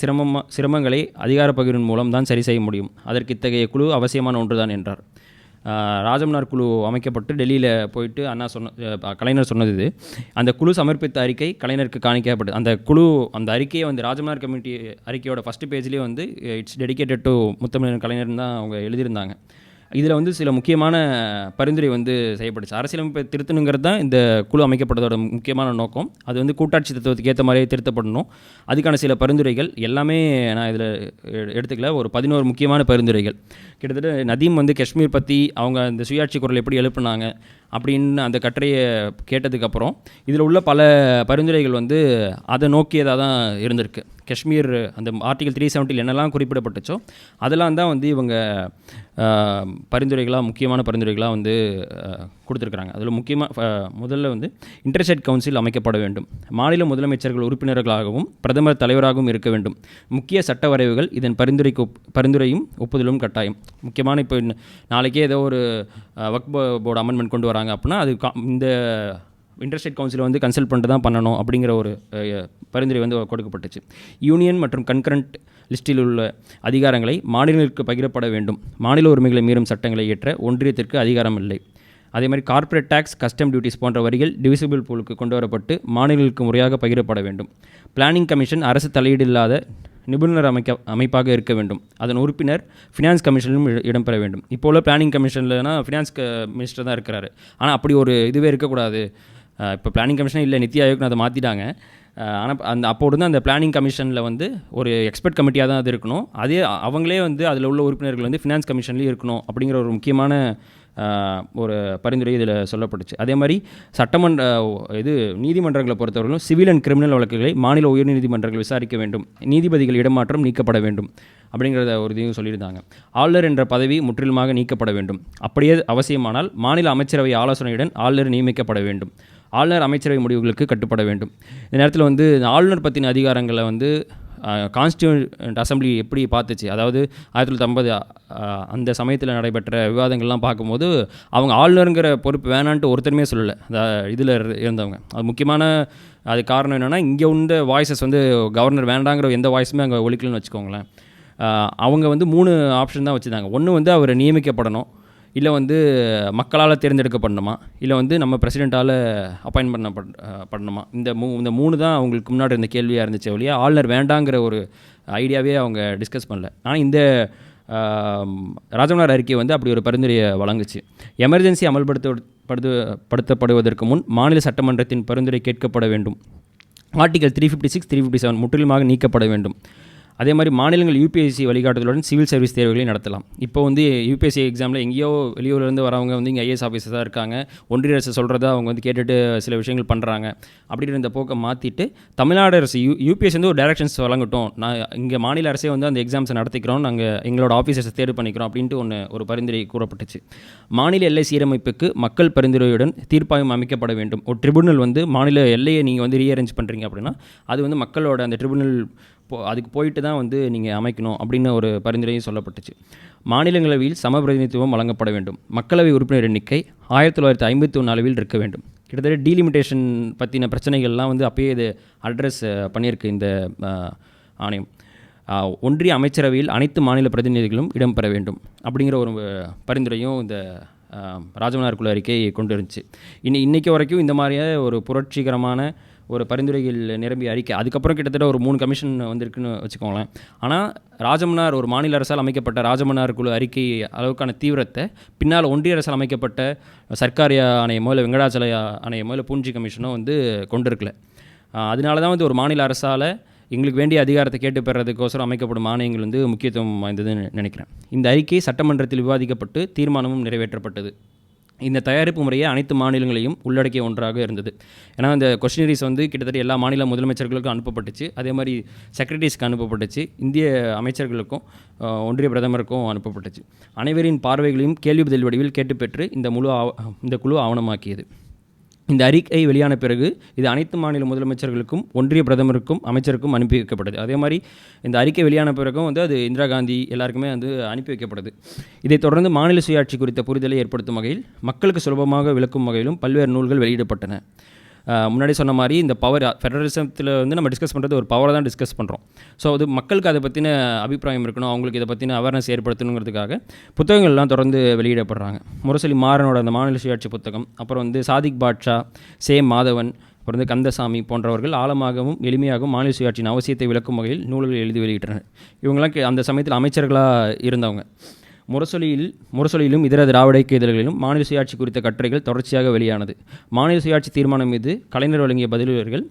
சிரமங்களை அதிகார பகிர்வின் மூலம் தான் சரி செய்ய முடியும். அதற்கு இத்தகைய குழு அவசியமான ஒன்றுதான் என்றார். ராஜமன்னார் குழு அமைக்கப்பட்டு டெல்லியில் போயிட்டு கலைஞர் சொன்னது இது. அந்த குழு சமர்ப்பித்த அறிக்கை கலைஞருக்கு காணிக்கப்பட்டது. அந்த அறிக்கையை வந்து ராஜமன்னார் கமிட்டி அறிக்கையோட ஃபஸ்ட்டு பேஜ்லேயே வந்து இட்ஸ் டெடிகேட்டட் டு முத்தமிழன் கலைஞர் தான் அவங்க எழுதியிருந்தாங்க. இதில் வந்து சில முக்கியமான பரிந்துரை வந்து செய்யப்பட்டுச்சு. அரசியலமைப்பை திருத்தணுங்கிறது தான் இந்த குழு அமைக்கப்பட்டதோட முக்கியமான நோக்கம். அது வந்து கூட்டாட்சி தத்துவத்துக்கு ஏற்ற மாதிரியே திருத்தப்படணும். அதுக்கான சில பரிந்துரைகள் எல்லாமே நான் இதில் எடுத்துக்கல. ஒரு 11 முக்கியமான பரிந்துரைகள். கிட்டத்தட்ட நதீம் வந்து காஷ்மீர் பற்றி அவங்க இந்த சுயாட்சி குரல் எப்படி எழுப்புனாங்க அப்படின்னு அந்த கட்டுரையை கேட்டதுக்கப்புறம் இதில் உள்ள பல பரிந்துரைகள் வந்து அதை நோக்கியதாக தான் இருந்திருக்கு. காஷ்மீர் அந்த ஆர்டிகல் 370 என்னெல்லாம் குறிப்பிடப்பட்டுச்சோ அதெல்லாம் தான் வந்து இவங்க முக்கியமான பரிந்துரைகளாக வந்து கொடுத்துருக்குறாங்க. அதில் முதல்ல வந்து இன்டர்ஸ்டேட் கவுன்சில் அமைக்கப்பட வேண்டும். மாநில முதலமைச்சர்கள் உறுப்பினர்களாகவும் பிரதமர் தலைவராகவும் இருக்க வேண்டும். முக்கிய சட்ட வரைவுகள் இதன் பரிந்துரையும் ஒப்புதலும் கட்டாயம். முக்கியமான இப்போ நாளைக்கே ஏதோ ஒரு வக்ஃப் போர்டு அமெண்ட்மெண்ட் கொண்டு வராங்க அப்படின்னா அது இந்த இன்டர்ஸ்டேட் கவுன்சிலை வந்து கன்சல்ட் பண்ணிட்டு தான் பண்ணணும் அப்படிங்கிற ஒரு பரிந்துரை வந்து கொடுக்கப்பட்டுச்சு. யூனியன் மற்றும் கன்கரண்ட் லிஸ்டில் உள்ள அதிகாரங்களை மாநிலங்களுக்கு பகிரப்பட வேண்டும். மாநில உரிமைகளை மீறும் சட்டங்களை இயற்ற ஒன்றியத்திற்கு அதிகாரம் இல்லை. அதே மாதிரி கார்ப்பரேட் டேக்ஸ், கஸ்டம் டியூட்டிஸ் போன்ற வரிகள் டிவிசிபிள் பூலுக்கு கொண்டு வரப்பட்டு மாநிலங்களுக்கு முறையாக பகிரப்பட வேண்டும். பிளானிங் கமிஷன் அரசு தலையீடு இல்லாத நிபுணர் அமைப்பாக இருக்க வேண்டும். அதன் உறுப்பினர் ஃபினான்ஸ் கமிஷனிலும் இடம்பெற வேண்டும். இப்போ உள்ள பிளானிங் கமிஷன்லனா ஃபினான்ஸ் மினிஸ்டர் தான் இருக்கிறாரு. ஆனால் அப்படி ஒரு இதுவே இருக்கக்கூடாது. இப்போ பிளானிங் கமிஷனே இல்லை, நித்தி ஆயோக்னு அதை மாற்றிட்டாங்க. ஆனால் அப்போது வந்து அந்த பிளானிங் கமிஷனில் வந்து ஒரு எக்ஸ்பர்ட் கமிட்டியாக தான் அது இருக்கணும். அவங்களே வந்து அதில் உள்ள உறுப்பினர்கள் வந்து ஃபினான்ஸ் கமிஷன்லேயும் இருக்கணும் அப்படிங்கிற ஒரு முக்கியமான ஒரு பரிந்துரை இதில் சொல்லப்பட்டுச்சு. அதே மாதிரி நீதிமன்றங்களை பொறுத்தவரையிலும் சிவில் அண்ட் கிரிமினல் வழக்குகளை மாநில உயர்நீதிமன்றங்கள் விசாரிக்க வேண்டும். நீதிபதிகள் இடமாற்றம் நீக்கப்பட வேண்டும் அப்படிங்கிறத ஒரு இதையும் சொல்லியிருந்தாங்க. ஆளுநர் என்ற பதவி முற்றிலுமாக நீக்கப்பட வேண்டும். அப்படியே அவசியமானால் மாநில அமைச்சரவை ஆலோசனையுடன் ஆளுநர் நியமிக்கப்பட வேண்டும். ஆளுநர் அமைச்சரவை முடிவுகளுக்கு கட்டுப்பட வேண்டும். இந்த நேரத்தில் வந்து ஆளுநர் பற்றின அதிகாரங்களை வந்து கான்ஸ்டியூண்ட் அசம்பிளி எப்படி பார்த்துச்சு, அதாவது 1950 அந்த சமயத்தில் நடைபெற்ற விவாதங்கள்லாம் பார்க்கும்போது அவங்க ஆளுநருங்கிற பொறுப்பு வேணான்ட்டு ஒருத்தருமே சொல்லலை. இதில் இருந்தவங்க அது முக்கியமான அது காரணம் என்னென்னா, இங்கே உள்ள வாய்ஸஸ் வந்து கவர்னர் வேண்டாங்கிற எந்த வாய்ஸுமே அங்கே ஒலிக்கலன்னு வச்சுக்கோங்களேன். அவங்க வந்து 3 ஆப்ஷன் தான் வச்சுருந்தாங்க. ஒன்று வந்து அவர் நியமிக்கப்படணும், இல்லை வந்து மக்களால் தேர்ந்தெடுக்கப்படணுமா, இல்லை வந்து நம்ம பிரசிடெண்ட்டால் அப்பாயின்ட் பண்ணணுமா. இந்த 3 தான் அவங்களுக்கு முன்னாடி இருந்த கேள்வியாக இருந்துச்சு ஒழிய ஆளுநர் வேண்டாங்கிற ஒரு ஐடியாவே அவங்க டிஸ்கஸ் பண்ணல. ஆனால் இந்த ராஜமன்னார் அறிக்கை வந்து அப்படி ஒரு பரிந்துரையை வழங்குச்சு. எமர்ஜென்சி அமல்படுத்தப்படுவதற்கு முன் மாநில சட்டமன்றத்தின் பரிந்துரை கேட்கப்பட வேண்டும். ஆர்டிகல் 356, 357 முற்றிலுமாக நீக்கப்பட வேண்டும். அதே மாதிரி மாநிலங்கள் யூபிஎஸ்சி வழிகாட்டுதலுடன் சிவில் சர்வீஸ் தேர்வுகளை நடத்தலாம். இப்போ வந்து யூபிஎஸ்சி எக்ஸாமில் எங்கேயோ வெளியூர்லேருந்து வரவங்க வந்து இங்கே ஐஏஎஸ் ஆஃபீஸர் தான் இருக்காங்க. ஒன்றிய அரசு சொல்கிறத அவங்க வந்து கேட்டுட்டு சில விஷயங்கள் பண்ணுறாங்க. அப்படின்ற இந்த போக்கை மாற்றிட்டு தமிழ்நாடு அரசு யூபிஎஸ்சி வந்து ஒரு டைரக்ஷன்ஸ் வழங்கட்டும், நான் இங்கே மாநில அரசே வந்து அந்த எக்ஸாம்ஸை நடத்திக்கிறோம், நாங்கள் எங்களோட ஆஃபீஸர்ஸை தேர்வு பண்ணிக்கிறோம் அப்படின்ட்டு ஒரு பரிந்துரை கூறப்பட்டுச்சு. மாநில எல்லை சீரமைப்புக்கு மக்கள் பரிந்துரையுடன் தீர்ப்பாயம் அமைக்கப்பட வேண்டும். ஒரு ட்ரிபுனல் வந்து மாநில எல்லையை நீங்கள் வந்து ரீஅரேஞ்ச் பண்ணுறீங்க அப்படின்னா அது வந்து மக்களோட அந்த ட்ரிபுனல் அதுக்கு போயிட்டு தான் வந்து நீங்கள் அமைக்கணும் அப்படின்னு ஒரு பரிந்துரையும் சொல்லப்பட்டுச்சு. மாநிலங்களவையில் சம பிரதிநிதித்துவம் வழங்கப்பட வேண்டும். மக்களவை உறுப்பினர் எண்ணிக்கை 1951 அளவில் இருக்க வேண்டும். கிட்டத்தட்ட டீலிமிட்டேஷன் பற்றின பிரச்சனைகள்லாம் வந்து அப்பயே இது அட்ரஸ் பண்ணியிருக்கு இந்த ஆணையம். ஒன்றிய அமைச்சரவையில் அனைத்து மாநில பிரதிநிதிகளும் இடம்பெற வேண்டும் அப்படிங்கிற ஒரு பரிந்துரையும் இந்த ராஜமன்னார் குழு அறிக்கை கொண்டு இருந்துச்சு. இன்றைக்கி வரைக்கும் இந்த மாதிரியே ஒரு புரட்சிகரமான ஒரு பரிந்துரைகள் நிரம்பிய அறிக்கை அதுக்கப்புறம் கிட்டத்தட்ட ஒரு 3 கமிஷன் வந்திருக்குன்னு வச்சுக்கோங்களேன். ஆனால் ராஜமன்னார் ஒரு மாநில அரசால் அமைக்கப்பட்ட ராஜமன்னார் குழு அறிக்கை அளவுக்கான தீவிரத்தை பின்னால் ஒன்றிய அரசால் அமைக்கப்பட்ட சர்க்காரியா ஆணையமோ இல்லை வெங்கடாச்சலயா ஆணையமோ இல்லை பூஞ்சி கமிஷனோ வந்து கொண்டு இருக்கல. அதனால தான் வந்து ஒரு மாநில அரசால் எங்களுக்கு வேண்டிய அதிகாரத்தை கேட்டு பெறதுக்கோசரம் அமைக்கப்படும் ஆணையங்கள் வந்து முக்கியத்துவம் வாய்ந்ததுன்னு நினைக்கிறேன். இந்த அறிக்கை சட்டமன்றத்தில் விவாதிக்கப்பட்டு தீர்மானமும் நிறைவேற்றப்பட்டது. இந்த தயாரிப்பு முறையை அனைத்து மாநிலங்களையும் உள்ளடக்கிய ஒன்றாக இருந்தது. ஏன்னா இந்த கொஸ்டினரிஸ் வந்து கிட்டத்தட்ட எல்லா மாநில முதலமைச்சர்களுக்கும் அனுப்பப்பட்டுச்சு. அதே மாதிரி செக்ரட்டரிஸ்க்கு அனுப்பப்பட்டுச்சு. இந்திய அமைச்சர்களுக்கும் ஒன்றிய பிரதமருக்கும் அனுப்பப்பட்டுச்சு. அனைவரின் பார்வைகளையும் கேள்வி பதில் வடிவில் கேட்டுப்பெற்று இந்த குழு ஆவணமாக்கியது. இந்த அறிக்கை வெளியான பிறகு இது அனைத்து மாநில முதலமைச்சர்களுக்கும் ஒன்றிய பிரதமருக்கும் அமைச்சருக்கும் அனுப்பி வைக்கப்பட்டது. அதே மாதிரி இந்த அறிக்கை வெளியான பிறகும் வந்து அது இந்திரா காந்தி எல்லாருக்குமே வந்து அனுப்பி வைக்கப்படுது. இதைத் தொடர்ந்து மாநில சுயாட்சி குறித்த புரிதலை ஏற்படுத்தும் வகையில் மக்களுக்கு சுலபமாக விளக்கும் வகையிலும் பல்வேறு நூல்கள் வெளியிடப்பட்டன. முன்னாடி சொன்ன மாதிரி இந்த பவர் ஃபெடரலிசத்தில் வந்து நம்ம டிஸ்கஸ் பண்ணுறது ஒரு பவரை தான் டிஸ்கஸ் பண்ணுறோம். ஸோ அது மக்களுக்கு அதை பற்றின அபிப்பிராயம் இருக்கணும், அவங்களுக்கு இதை பற்றின அவேர்னஸ் ஏற்படுத்தணுங்கிறதுக்காக புத்தகங்கள்லாம் தொடர்ந்து வெளியிடப்படுறாங்க. முரசொலி மாறனோட அந்த மாநில சுயாட்சி புத்தகம், அப்புறம் வந்து சாதிக் பாட்ஷா, மாதவன், அப்புறம் வந்து கந்தசாமி போன்றவர்கள் ஆழமாகவும் எளிமையாகவும் மாநில சுயாட்சியின் அவசியத்தை விளக்கும் வகையில் நூல்கள் எழுதி வெளியிட்டனர். இவங்களாம் அந்த சமயத்தில் அமைச்சர்களாக இருந்தவங்க. முரசொலியிலும் இதர திராவிட இதழ்களிலும் மாநில சுயாட்சி குறித்த கட்டுரைகள் தொடர்ச்சியாக வெளியானது. மாநில சுயாட்சி தீர்மானம் மீது கலைஞர் வழங்கிய பதில்கள்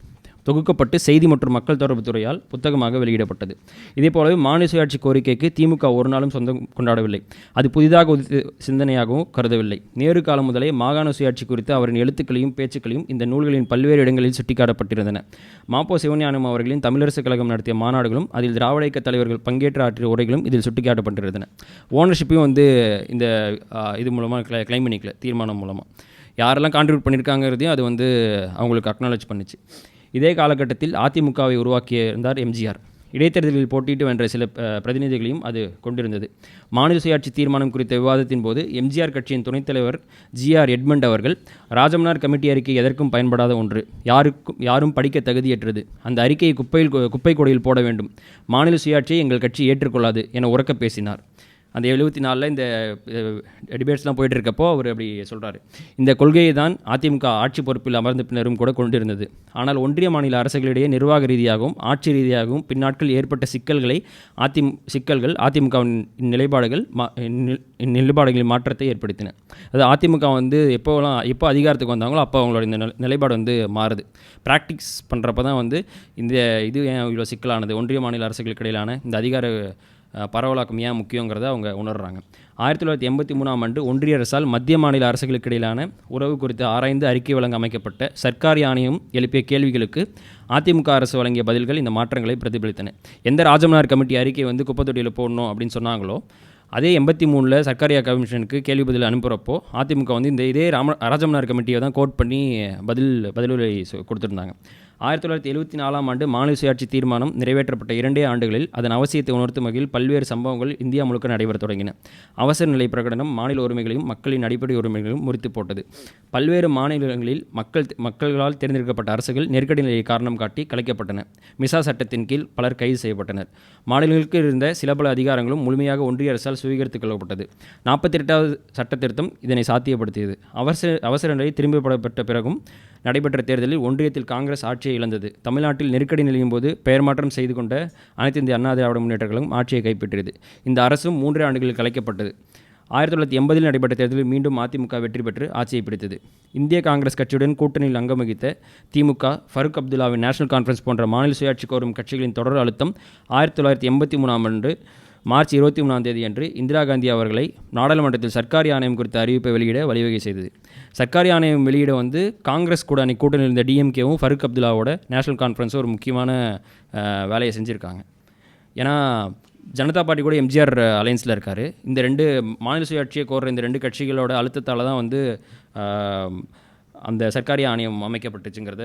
தொகுக்கப்பட்டு செய்தி மற்றும் மக்கள் தொடர்பு துறையால் புத்தகமாக வெளியிடப்பட்டது. இதே போலவே மாநில சுயாட்சி கோரிக்கைக்கு திமுக ஒரு நாளும் சொந்தம் கொண்டாடவில்லை. அது புதிதாக உதித்த சிந்தனையாகவும் கருதவில்லை. நேரு காலம் முதலே மாகாண சுயாட்சி குறித்து அவரின் எழுத்துக்களையும் பேச்சுக்களையும் இந்த நூல்களின் பல்வேறு இடங்களில் சுட்டிக்காட்டப்பட்டிருந்தன. மாப்போ சிவஞானம் அவர்களின் தமிழரசுக் கழகம் நடத்திய மாநாடுகளும் அதில் திராவிட இயக்க தலைவர்கள் பங்கேற்ற ஆற்றிய உரைகளும் இதில் சுட்டிக்காட்டப்பட்டிருந்தன. ஓனர்ஷிப்பையும் வந்து இந்த இது மூலமாக கிளைம் பண்ணிக்கல. தீர்மானம் மூலமாக யாரெல்லாம் கான்ட்ரிபியூட் பண்ணியிருக்காங்கிறதையும் அது வந்து அவங்களுக்கு அக்னாலேஜ் பண்ணிச்சு. இதே காலகட்டத்தில் அதிமுகவை உருவாக்கியிருந்தார் எம்ஜிஆர். இடைத்தேர்தலில் போட்டியிட்டு வென்ற சில பிரதிநிதிகளையும் அது கொண்டிருந்தது. மாநில சுயாட்சி தீர்மானம் குறித்த விவாதத்தின் போது எம்ஜிஆர் கட்சியின் துணைத் தலைவர் ஜிஆர் எட்மண்ட் அவர்கள், ராஜமன்னார் கமிட்டி அறிக்கை எதற்கும் பயன்படாத ஒன்று, யாரும் படிக்க தகுதியற்றது, அந்த அறிக்கையை குப்பை கொடையில் போட வேண்டும், மாநில சுயாட்சியை எங்கள் கட்சி ஏற்றுக்கொள்ளாது என உரக்க பேசினார். அந்த 74 இந்த டிபேட்ஸ்லாம் போயிட்டு இருக்கப்போ அவர் அப்படி சொல்கிறார். இந்த கொள்கையை தான் அதிமுக ஆட்சி பொறுப்பில் அமர்ந்த பின்னரும் கூட கொண்டிருந்தது. ஆனால் ஒன்றிய மாநில அரசுகளிடையே நிர்வாக ரீதியாகவும் ஆட்சி ரீதியாகவும் பின்னாட்கள் ஏற்பட்ட சிக்கல்கள் அதிமுகவின் நிலைப்பாடுகளின் மாற்றத்தை ஏற்படுத்தின. அது அதிமுக வந்து எப்போ அதிகாரத்துக்கு வந்தாங்களோ அப்போ அவங்களோட இந்த நிலைப்பாடு வந்து மாறுது. ப்ராக்டிக்ஸ் பண்ணுறப்ப தான் வந்து இந்த இது ஏன் இவ்வளோ சிக்கலானது, ஒன்றிய மாநில அரசுகளுக்கு இடையிலான இந்த அதிகார பரவலாக்கம் ஏன் முக்கியங்கிறத அவங்க உணர்றாங்க. 1983ஆம் ஆண்டு ஒன்றிய அரசால் மத்திய மாநில அரசுகளுக்கு இடையிலான உறவு குறித்து ஆராய்ந்து அறிக்கை வழங்க அமைக்கப்பட்ட சர்க்காரி ஆணையம் எழுப்பிய கேள்விகளுக்கு அதிமுக அரசு வழங்கிய பதில்கள் இந்த மாற்றங்களை பிரதிபலித்தன. எந்த ராஜமன்னார் கமிட்டி அறிக்கை வந்து குப்பத்தொட்டியில் போடணும் அப்படின்னு சொன்னாங்களோ அதே 83 சர்க்காரியா கமிஷனுக்கு கேள்வி பதில் அனுப்புகிறப்போ அதிமுக வந்து இதே ராஜமன்னார் கமிட்டியை தான் கோட் பண்ணி பதிலுரை கொடுத்துருந்தாங்க. 1974ஆம் ஆண்டு மாநில சுயாட்சி தீர்மானம் நிறைவேற்றப்பட்ட 2 ஆண்டுகளில் அதன் அவசியத்தை உணர்த்தும் வகையில் பல்வேறு சம்பவங்கள் இந்தியா முழுக்க நடைபெற தொடங்கின. அவசர நிலை பிரகடனம் மாநில உரிமைகளையும் மக்களின் அடிப்படை உரிமைகளையும் முறித்து போட்டது. பல்வேறு மாநிலங்களில் மக்களால் தேர்ந்தெடுக்கப்பட்ட அரசுகள் நெருக்கடி நிலையை காரணம் காட்டி கலைக்கப்பட்டன. மிசா சட்டத்தின் கீழ் பலர் கைது செய்யப்பட்டனர். மாநிலங்களுக்கு இருந்த சில பல அதிகாரங்களும் முழுமையாக ஒன்றிய அரசால் சுவீகரித்துக் கொள்ளப்பட்டது. 48வது சட்ட திருத்தம் இதனை சாத்தியப்படுத்தியது. அவசர நிலை திரும்பப்பட்ட பிறகும் நடைபெற்ற தேர்தலில் ஒன்றியத்தில் காங்கிரஸ் ஆட்சியை இழந்தது. தமிழ்நாட்டில் நெருக்கடி நிலையும் போது பெயர் மாற்றம் செய்து கொண்ட அனைத்து இந்திய அண்ணா திராவிட முன்னேற்ற கழகம் ஆட்சியை கைப்பற்றியது. இந்த அரசும் 3 ஆண்டுகளில் கலைக்கப்பட்டது. 1980 நடைபெற்ற தேர்தலில் மீண்டும் அதிமுக வெற்றி பெற்று ஆட்சியை பிடித்தது. இந்திய காங்கிரஸ் கட்சியுடன் கூட்டணியில் அங்கம் வகித்த திமுக, ஃபருக் அப்துல்லாவின் நேஷனல் கான்ஃபரன்ஸ் போன்ற மாநில சுயாட்சி கோரும் கட்சிகளின் தொடர் அழுத்தம் 1983ஆம் ஆண்டு மார்ச் 23ஆம் தேதி அன்று இந்திரா காந்தி அவர்களை நாடாளுமன்றத்தில் சர்க்காரி ஆணையம் குறித்த அறிவிப்பை வெளியிட வழிவகை செய்தது. சர்க்காரி ஆணையம் வெளியிட வந்து காங்கிரஸ் கூட கூட்டணியில் இருந்த டிஎம்கேவும் ஃபருக் அப்துல்லாவோட நேஷனல் கான்ஃபரன்ஸும் ஒரு முக்கியமான வேலையை செஞ்சுருக்காங்க. ஏன்னா ஜனதா பார்ட்டி கூட எம்ஜிஆர் அலையன்ஸில் இருக்கார். இந்த 2 மாநில சுயாட்சியை கோர்ற இந்த 2 கட்சிகளோட அழுத்தத்தால் தான் வந்து அந்த சர்க்காரி ஆணையம் அமைக்கப்பட்டுச்சுங்கிறத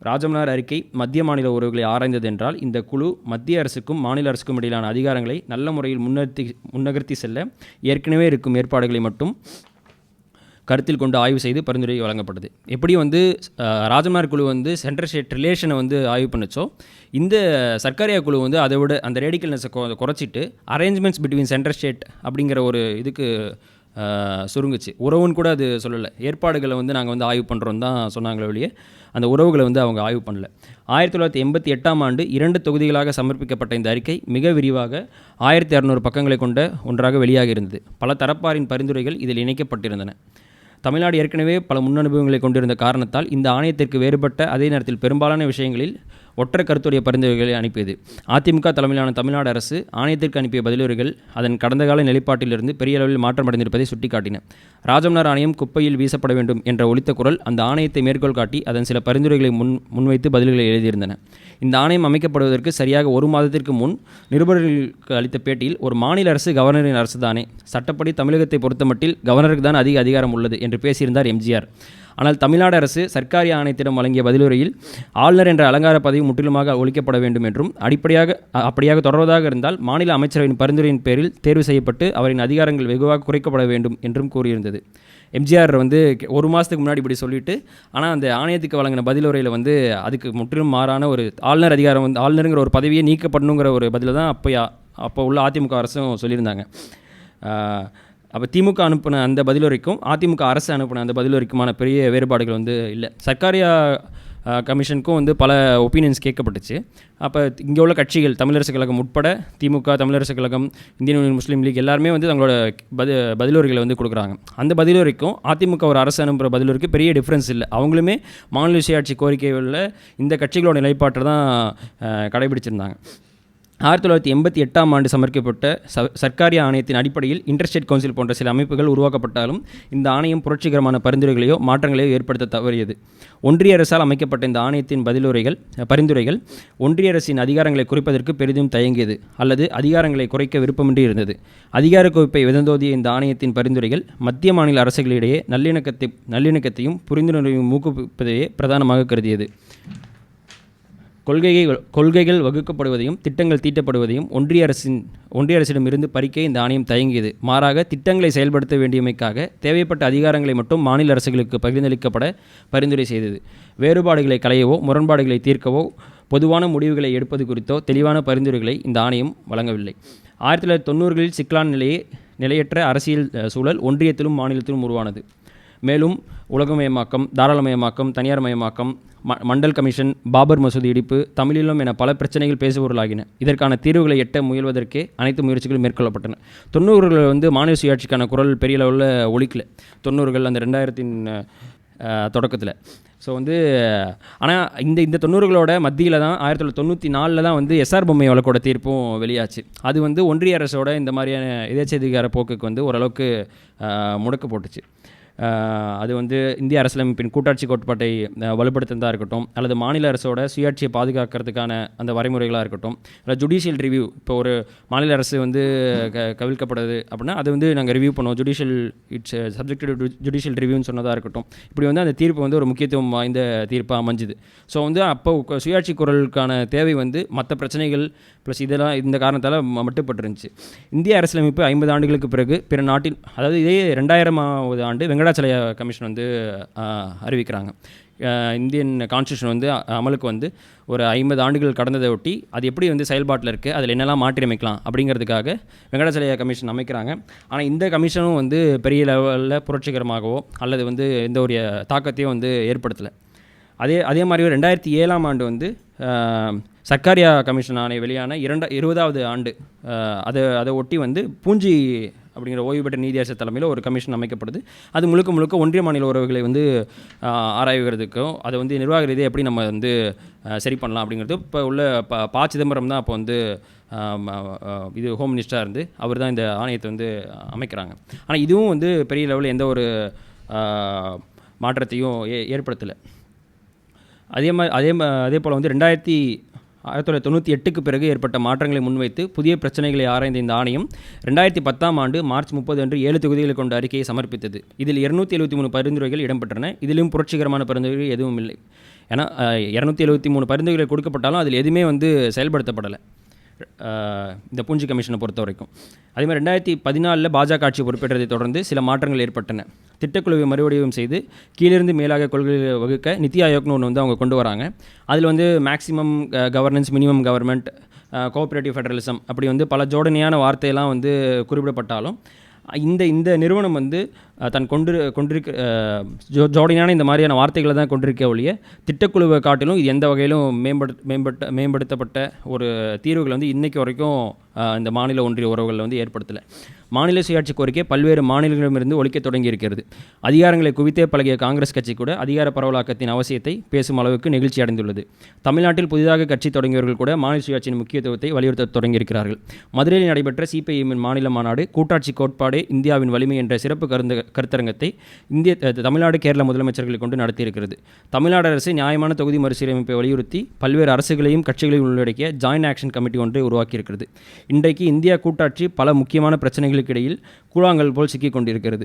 ராஜமன்னார் அறிக்கை மத்திய மாநில உறவுகளை ஆராய்ந்தது என்றால் இந்த குழு மத்திய அரசுக்கும் மாநில அரசுக்கும் இடையிலான அதிகாரங்களை நல்ல முறையில் முன்னகர்த்தி செல்ல ஏற்கனவே இருக்கும் ஏற்பாடுகளை மட்டும் கருத்தில் கொண்டு ஆய்வு செய்து பரிந்துரை வழங்கப்பட்டது. எப்படி வந்து ராஜமன்னார் குழு வந்து சென்ட்ரல் ஸ்டேட் ரிலேஷனை வந்து ஆய்வு பண்ணுச்சோ, இந்த சர்க்காரியா குழு வந்து அதை விட அந்த ரேடிக்கல்னஸை குறைச்சிட்டு அரேஞ்ச்மெண்ட்ஸ் பிட்வீன் சென்ட்ரல் ஸ்டேட் அப்படிங்கிற ஒரு இதுக்கு சுருங்குச்சு. உறவுன்னு கூட அது சொல்லலை, ஏற்பாடுகளை வந்து நாங்கள் வந்து ஆய்வு பண்ணுறோம் தான் சொன்னாங்களே ஒழிய அந்த உறவுகளை வந்து அவங்க ஆய்வு பண்ணல. 1988ஆம் ஆண்டு 2 தொகுதிகளாக சமர்ப்பிக்கப்பட்ட இந்த அறிக்கை மிக விரிவாக 1600 பக்கங்களை கொண்ட ஒன்றாக வெளியாக இருந்தது. பல தரப்பாரின் பரிந்துரைகள் இதில் இணைக்கப்பட்டிருந்தன. தமிழ்நாடு ஏற்கனவே பல முன்னனுபவங்களை கொண்டிருந்த காரணத்தால் இந்த ஆணையத்திற்கு வேறுபட்ட அதே நேரத்தில் பெரும்பாலான விஷயங்களில் ஒற்றை கருத்துடைய பரிந்துரைகளை அனுப்பியது. அதிமுக தலைமையிலான தமிழ்நாடு அரசு ஆணையத்திற்கு அனுப்பிய பதிலுரைகள் அதன் கடந்த கால நிலைப்பாட்டிலிருந்து பெரிய அளவில் மாற்றமடைந்திருப்பதை சுட்டிக்காட்டின. ராஜமன்னார் ஆணையம் குப்பையில் வீசப்பட வேண்டும் என்ற ஒலித்த குரல் அந்த ஆணையத்தை மேற்கோள் காட்டி அதன் சில பரிந்துரைகளை முன்வைத்து பதில்களை எழுதியிருந்தன. இந்த ஆணையம் அமைக்கப்படுவதற்கு சரியாக 1 மாதத்திற்கு முன் நிருபர்களுக்கு அளித்த பேட்டியில், ஒரு மாநில அரசு கவர்னரின் அரசு தானே, சட்டப்படி தமிழகத்தை பொறுத்தமட்டில் கவர்னருக்கு தான் அதிக அதிகாரம் உள்ளது என்று பேசியிருந்தார் எம்ஜிஆர். ஆனால் தமிழ்நாடு அரசு சர்க்காரிய ஆணையத்திடம் வழங்கிய பதிலுரையில் ஆளுநர் என்ற அலங்கார பதவி முற்றிலுமாக ஒழிக்கப்பட வேண்டும் என்றும், அப்படியாக தொடர்வதாக இருந்தால் மாநில அமைச்சரவையின் பரிந்துரையின் பேரில் தேர்வு செய்யப்பட்டு அவரின் அதிகாரங்கள் வெகுவாக குறைக்கப்பட வேண்டும் என்றும் கூறியிருந்தது. எம்ஜிஆர் வந்து 1 மாதத்துக்கு முன்னாடி இப்படி சொல்லிட்டு, ஆனால் அந்த ஆணையத்துக்கு வழங்கின பதிலுரையில் வந்து அதுக்கு முற்றிலும் மாறான ஒரு ஆளுநர் அதிகாரம் வந்து ஆளுநருங்கிற ஒரு பதவியை நீக்கப்படணுங்கிற ஒரு பதிலை தான் அப்போ உள்ள அதிமுக அரசும் சொல்லியிருந்தாங்க. அப்போ திமுக அனுப்பின அந்த பதிலுரைக்கும் அதிமுக அரசு அனுப்பின அந்த பதிலுரைக்குமான பெரிய வேறுபாடுகள் வந்து இல்லை. சர்க்காரியா கமிஷனுக்கும் வந்து பல ஒப்பீனியன்ஸ் கேட்கப்பட்டுச்சு. அப்போ இங்கே உள்ள கட்சிகள் தமிழரசு கழகம் உட்பட திமுக, தமிழரசு கழகம், இந்தியன் யூனியன் முஸ்லீம் லீக் எல்லாருமே வந்து தங்களோட பதிலுரைகளை வந்து கொடுக்குறாங்க. அந்த பதிலுரைக்கும் அதிமுக ஒரு அரசு அனுப்புகிற பதிலுரைக்கு பெரிய டிஃப்ரென்ஸ் இல்லை. அவங்களுமே மாநில சுயாட்சி கோரிக்கைகளில் இந்த கட்சிகளோட நிலைப்பாட்டை தான் கடைபிடிச்சிருந்தாங்க. 1988ஆம் ஆண்டு சமர்ப்பிக்கப்பட்ட சர்க்காரிய ஆணையத்தின் அடிப்படையில் இன்டர்ஸ்டேட் கவுன்சில் போன்ற சில அமைப்புகள் உருவாக்கப்பட்டாலும் இந்த ஆணையம் புரட்சிகரமான பரிந்துரைகளையோ மாற்றங்களையோ ஏற்படுத்த தவறியது. ஒன்றிய அரசால் அமைக்கப்பட்ட இந்த ஆணையத்தின் பரிந்துரைகள் ஒன்றிய அரசின் அதிகாரங்களை குறைப்பதற்கு பெரிதும் தயங்கியது அல்லது அதிகாரங்களை குறைக்க விருப்பமின்றி இருந்தது. அதிகார குவிப்பை விதந்தோதிய இந்த ஆணையத்தின் பரிந்துரைகள் மத்திய மாநில அரசுகளிடையே நல்லிணக்கத்தையும் புரிந்துணர்வையும் ஊக்குவிப்பதையே பிரதானமாக கருதியது. கொள்கைகள் வகுக்கப்படுவதையும் திட்டங்கள் தீட்டப்படுவதையும் ஒன்றிய அரசிடமிருந்து பறிக்க இந்த ஆணையம் தயங்கியது. மாறாக திட்டங்களை செயல்படுத்த வேண்டியமைக்காக தேவைப்பட்ட அதிகாரங்களை மட்டும் மாநில அரசுகளுக்கு பகிர்ந்தளிக்கப்பட பரிந்துரை செய்தது. வேறுபாடுகளை களையவோ முரண்பாடுகளை தீர்க்கவோ பொதுவான முடிவுகளை எடுப்பது குறித்தோ தெளிவான பரிந்துரைகளை இந்த ஆணையம் வழங்கவில்லை. 1990களில் சிக்கலான நிலையற்ற அரசியல் சூழல் ஒன்றியத்திலும் மாநிலத்திலும் உருவானது. மேலும் உலகமயமாக்கம், தாராளமயமாக்கம், தனியார் மயமாக்கம், மண்டல் கமிஷன், பாபர் மசூதி இடிப்பு, தமிழீழம் என பல பிரச்சனைகள் பேசுபொருளாகின. இதற்கான தீர்வுகளை எட்ட முயல்வதற்கே அனைத்து முயற்சிகளும் மேற்கொள்ளப்பட்டன. 90களில் வந்து மாநில சுயாட்சிக்கான குரல் பெரிய அளவில் ஒலிக்கல. 90கள் அந்த 2000 தொடக்கத்தில். ஸோ வந்து ஆனால் இந்த 90களோட மத்தியில் தான் 1994 தான் வந்து எஸ்ஆர் பொம்மை வழக்கோட தீர்ப்பும் வெளியாச்சு. அது வந்து ஒன்றிய அரசோட இந்த மாதிரியான எதேச்சதிகார போக்குக்கு வந்து ஓரளவுக்கு முடக்கு போட்டுச்சு. அது வந்து இந்திய அரசியலமைப்பின் கூட்டாட்சி கோட்பாட்டை வலுப்படுத்துறதா இருக்கட்டும், அல்லது மாநில அரசோட சுயாட்சியை பாதுகாக்கிறதுக்கான அந்த வரைமுறைகளாக இருக்கட்டும், இல்லை ஜுடிஷியல் ரிவ்யூ. இப்போ ஒரு மாநில அரசு வந்து கவிழ்க்கப்படுது அப்படின்னா அது வந்து நாங்கள் ரிவ்யூ பண்ணுவோம், இட்ஸ் சப்ஜெக்ட் டு ஜுடிஷியல் ரிவ்யூன்னு சொன்னதாக இருக்கட்டும். இப்படி வந்து அந்த தீர்ப்பு வந்து ஒரு முக்கியத்துவம் வாய்ந்த தீர்ப்பாக அமைஞ்சுது. ஸோ வந்து அப்போ சுயாட்சி குரலுக்கான தேவை வந்து மற்ற பிரச்சனைகள் ப்ளஸ் இதெல்லாம் இந்த காரணத்தால் மட்டுப்பட்டுருந்துச்சு. இந்திய அரசியலமைப்பு 50 ஆண்டுகளுக்கு பிறகு பிற நாட்டில், அதாவது இதே 2000ஆவது ஆண்டு வெங்கடாச்சலயா கமிஷன் வந்து அறிவிக்கிறாங்க. இந்தியன் கான்ஸ்டியூஷன் வந்து அமலுக்கு வந்து ஒரு 50 ஆண்டுகள் கடந்ததை ஒட்டி அது எப்படி வந்து செயல்பாட்டில் இருக்குது, அதில் என்னெல்லாம் மாற்றியமைக்கலாம் அப்படிங்கிறதுக்காக வெங்கடாச்சலயா கமிஷன் அமைக்கிறாங்க. ஆனால் இந்த கமிஷனும் வந்து பெரிய லெவலில் புரட்சிகரமாகவோ அல்லது வந்து எந்த ஒரு தாக்கத்தையும் வந்து ஏற்படுத்தலை. அதே மாதிரி 2007ஆம் ஆண்டு வந்து சர்க்காரியா கமிஷன் ஆணை வெளியான 20வது ஆண்டு அதை ஒட்டி வந்து பூஞ்சி அப்படிங்கிற ஓய்வு பெற்ற நீதியரசர் தலைமையில் ஒரு கமிஷன் அமைக்கப்படுது. அது முழுக்க ஒன்றிய மாநில உறவுகளை வந்து ஆராய்கிறதுக்கும் அதை வந்து நிர்வாக ரீதியாக எப்படி நம்ம வந்து சரி பண்ணலாம் அப்படிங்கிறது இப்போ உள்ள ப சிதம்பரம் தான் அப்போ வந்து இது ஹோம் மினிஸ்டராக இருந்து அவர் தான் இந்த ஆணையத்தை வந்து அமைக்கிறாங்க. ஆனால் இதுவும் வந்து பெரிய லெவலில் எந்த ஒரு மாற்றத்தையும் ஏற்படுத்தலை. அதே போல் வந்து 1998க்கு பிறகு ஏற்பட்ட மாற்றங்களை முன்வைத்து புதிய பிரச்சனைகளை ஆராய்ந்த இந்த ஆணையம் 2010ஆம் ஆண்டு மார்ச் 30 அன்று 7 தொகுதிகளை கொண்ட அறிக்கையை சமர்ப்பித்தது. இதில் 273 பரிந்துரைகள் இடம்பெற்றன. இதிலும் புரட்சிகரமான பரிந்துரைகள் எதுவும் இல்லை. ஏன்னா 273 பரிந்துரைகள் கொடுக்கப்பட்டாலும் அதில் எதுவுமே வந்து செயல்படுத்தப்படலை இந்த பூஞ்சி கமிஷனை பொறுத்த வரைக்கும். அதேமாதிரி 2014 பாஜக ஆட்சி பொறுப்பேற்றதை தொடர்ந்து சில மாற்றங்கள் ஏற்பட்டன. திட்டக்குழுவை மறுவடிவம் செய்து கீழிருந்து மேலாக கொள்கைகளை வகுக்க நித்தி ஆயோக்னு ஒன்று வந்து அவங்க கொண்டு வராங்க. அதில் வந்து maximum governance, minimum government, cooperative federalism அப்படி வந்து பல ஜோடனையான வார்த்தையெல்லாம் வந்து குறிப்பிடப்பட்டாலும் இந்த நிறுவனம் வந்து தன் கொண்டிருக்க ஜோடியான இந்த மாதிரியான வார்த்தைகளை தான் கொண்டிருக்க ஒழிய திட்டக்குழுவை காட்டிலும் இது எந்த வகையிலும் மேம்படுத்தப்பட்ட ஒரு தீர்வுகள் வந்து இன்றைக்கு வரைக்கும் இந்த மாநில ஒன்றிய உறவுகளில் வந்து ஏற்படுத்தலை. மாநில சுயாட்சி கோரிக்கை பல்வேறு மாநிலங்களிடமிருந்து ஒழிக்க தொடங்கி இருக்கிறது. அதிகாரங்களை குவித்தே பழகிய காங்கிரஸ் கட்சி கூட அதிகார பரவலாக்கத்தின் அவசியத்தை பேசும் அளவுக்கு நெகிழ்ச்சி அடைந்துள்ளது. தமிழ்நாட்டில் புதிதாக கட்சி தொடங்கியவர்கள் கூட மாநில சுயாட்சியின் முக்கியத்துவத்தை வலியுறுத்த தொடங்கியிருக்கிறார்கள். மதுரையில் நடைபெற்ற சிபிஐஎம்மின் மாநில மாநாடு கூட்டாட்சி கோட்பாடே இந்தியாவின் வலிமை என்ற சிறப்பு கருத்தரங்கத்தை தமிழ்நாடு, கேரள முதலமைச்சர்களை கொண்டு நடத்தியிருக்கிறது. தமிழ்நாடு அரசு நியாயமான தொகுதி மறுசீரமைப்பை வலியுறுத்தி பல்வேறு அரசுகளையும் கட்சிகளையும் உள்ளடக்கிய ஜாயின்ட் ஆக்ஷன் கமிட்டி ஒன்றை உருவாக்கியிருக்கிறது. இன்றைக்கு இந்தியா கூட்டாட்சி பல முக்கியமான பிரச்சனைகளுக்கு இடையில் கூழாங்கல் போல் சிக்கிக் கொண்டிருக்கிறது.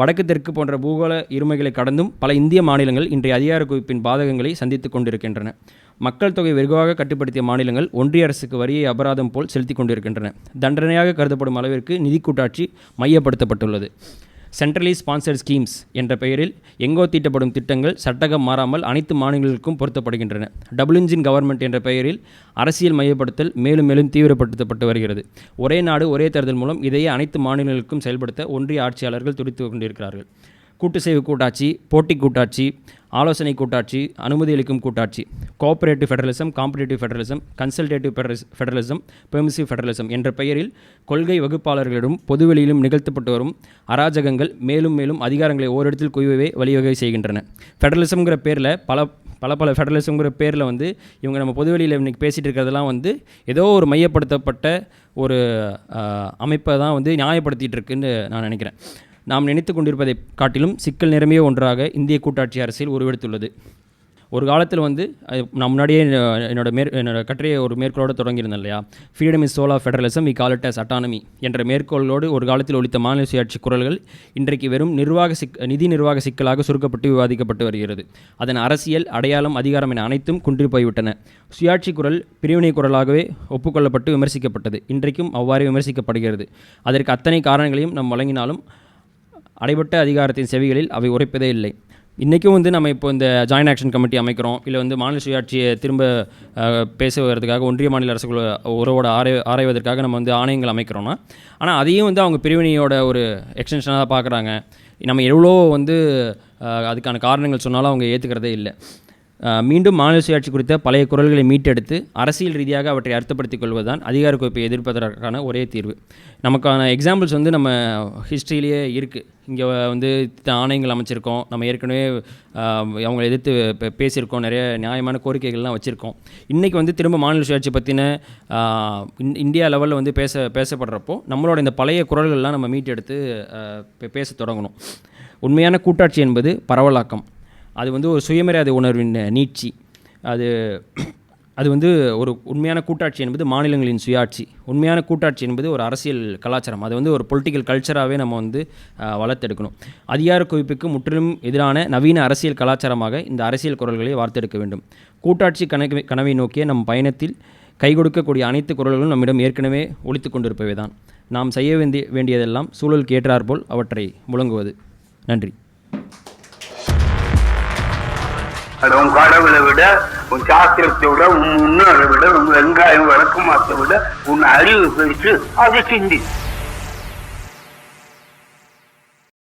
வடக்கு தெற்கு போன்ற பூகோள இருமைகளை கடந்தும் பல இந்திய மாநிலங்கள் இன்றைய அதிகார குவிப்பின் பாதகங்களை சந்தித்துக் கொண்டிருக்கின்றன. மக்கள் தொகை வெகுவாக கட்டுப்படுத்திய மாநிலங்கள் ஒன்றிய அரசுக்கு வரியை அபராதம் போல் செலுத்தி கொண்டிருக்கின்றன. தண்டனையாக கருதப்படும் அளவிற்கு நிதி கூட்டாட்சி மையப்படுத்தப்பட்டுள்ளது. சென்ட்ரலி ஸ்பான்சர்ட் ஸ்கீம்ஸ் என்ற பெயரில் எங்கோ தீட்டப்படும் திட்டங்கள் சட்டகம் மாறாமல் அனைத்து மாநிலங்களுக்கும் பொருத்தப்படுகின்றன. டபுள் இன்ஜின் கவர்மெண்ட் என்ற பெயரில் அரசியல் மையப்படுத்தல் மேலும் மேலும் தீவிரப்படுத்தப்பட்டு வருகிறது. ஒரே நாடு ஒரே தேர்தல் மூலம் இதையே அனைத்து மாநிலங்களுக்கும் செயல்படுத்த ஒன்றிய ஆட்சியாளர்கள் துடித்து கொண்டிருக்கிறார்கள். கூட்டு செய்வு கூட்டாட்சி, போட்டி கூட்டாட்சி, ஆலோசனை கூட்டாட்சி, அனுமதி அளிக்கும் கூட்டாட்சி, cooperative federalism, competitive federalism, consultative federalism, permissive federalism என்ற பெயரில் கொள்கை வகுப்பாளர்களிடம் பொதுவெளியிலும் நிகழ்த்தப்பட்டு வரும் அராஜகங்கள் மேலும் மேலும் அதிகாரங்களை ஓரிடத்தில் குவியவே வழிவகை செய்கின்றன. ஃபெடரலிசம்ங்கிற பேரில் பல ஃபெடரலிசம்ங்கிற பேரில் வந்து இவங்க நம்ம பொதுவெளியில் இன்றைக்கி பேசிகிட்டு இருக்கிறதெல்லாம் வந்து ஏதோ ஒரு மையப்படுத்தப்பட்ட ஒரு அமைப்பை தான் வந்து நியாயப்படுத்திகிட்டு இருக்குன்னு நான் நினைக்கிறேன். நாம் நினைத்து கொண்டிருப்பதை காட்டிலும் சிக்கல் நிரம்பிய ஒன்றாக இந்திய கூட்டாட்சி அரசியல் உருவெடுத்துள்ளது. ஒரு காலத்தில் வந்து நான் முன்னாடியே என்னோட கட்டுரையை ஒரு மேற்கோளோடு தொடங்கியிருந்தேன் இல்லையா, freedom is soul of federalism, we call it as autonomy என்ற மேற்கோளோடு ஒரு காலத்தில் ஒலித்த மாநில சுயாட்சி குரல்கள் இன்றைக்கு வெறும் நிதி நிர்வாக சிக்கலாக சுருக்கப்பட்டு விவாதிக்கப்பட்டு வருகிறது. அதன் அரசியல், அடையாளம், அதிகாரம் என அனைத்தும் குன்றி போய்விட்டன. சுயாட்சி குரல் பிரிவினை குரலாகவே ஒப்புக்கொள்ளப்பட்டு விமர்சிக்கப்பட்டது. இன்றைக்கும் அவ்வாறே விமர்சிக்கப்படுகிறது. அதற்கு அத்தனை காரணங்களையும் நாம் வழங்கினாலும் அடைபட்ட அதிகாரத்தின் செவிகளில் அவை உரைப்பதே இல்லை. இன்றைக்கும் வந்து நம்ம இப்போ இந்த ஜாயின்ட் ஆக்ஷன் கமிட்டி அமைக்கிறோம், இல்லை வந்து மாநில சுயாட்சியை திரும்ப பேசுவதற்காக ஒன்றிய மாநில அரசுகளை உறவோட ஆராய்வதற்காக நம்ம வந்து ஆணையங்கள் அமைக்கிறோன்னா, ஆனால் அதையும் வந்து அவங்க பிரிவினையோட ஒரு எக்ஸ்டென்ஷனாக தான் பார்க்குறாங்க. நம்ம எவ்வளோ வந்து அதுக்கான காரணங்கள் சொன்னாலும் அவங்க ஏற்றுக்கிறதே இல்லை. மீண்டும் மாநில சுயாட்சி குறித்த பழைய குரல்களை மீட்டெடுத்து அரசியல் ரீதியாக அவற்றை அர்த்தப்படுத்திக் கொள்வதுதான் அதிகார குவிப்பை எதிர்ப்பதற்கான ஒரே தீர்வு. நமக்கான எக்ஸாம்பிள்ஸ் வந்து நம்ம ஹிஸ்ட்ரியிலேயே இருக்குது. இங்கே வந்து ஆணையங்கள் அமைச்சிருக்கோம், நம்ம ஏற்கனவே அவங்களை எதிர்த்து பேசியிருக்கோம், நிறைய நியாயமான கோரிக்கைகள்லாம் வச்சுருக்கோம். இன்றைக்கி வந்து திரும்ப மாநில சுயாட்சி பற்றின இந்தியா லெவலில் வந்து பேசப்படுறப்போ நம்மளோட இந்த பழைய குரல்கள்லாம் நம்ம மீட்டெடுத்து பேச தொடங்கணும். உண்மையான கூட்டாட்சி என்பது பரவலாக்கம். அது வந்து ஒரு சுயமரியாதை உணர்வின் நீட்சி. அது வந்து ஒரு உண்மையான கூட்டாட்சி என்பது மாநிலங்களின் சுயாட்சி. உண்மையான கூட்டாட்சி என்பது ஒரு அரசியல் கலாச்சாரம். அது வந்து ஒரு பொலிட்டிக்கல் கல்ச்சராகவே நம்ம வந்து வளர்த்தெடுக்கணும். அதிகார குவிப்புக்கு முற்றிலும் எதிரான நவீன அரசியல் கலாச்சாரமாக இந்த அரசியல் குரல்களை வார்த்தெடுக்க வேண்டும். கூட்டாட்சி கனவை நோக்கிய நம் பயணத்தில் கை கொடுக்கக்கூடிய அனைத்து குரல்களும் நம்மிடம் ஏற்கனவே ஒலித்து கொண்டிருப்பவை தான். நாம் செய்ய வேண்டியதெல்லாம் சூழலுக்கு ஏற்றாற்போல் அவற்றை முழங்குவது. நன்றி. உன் கடவுளை விட, உன் சாஸ்திரத்தை விட, உன் முன்னோரை விட, உன் வெங்காயம் வழக்கமாத்தை விட உன் அறிவு பெருசு, அதை சிந்தி.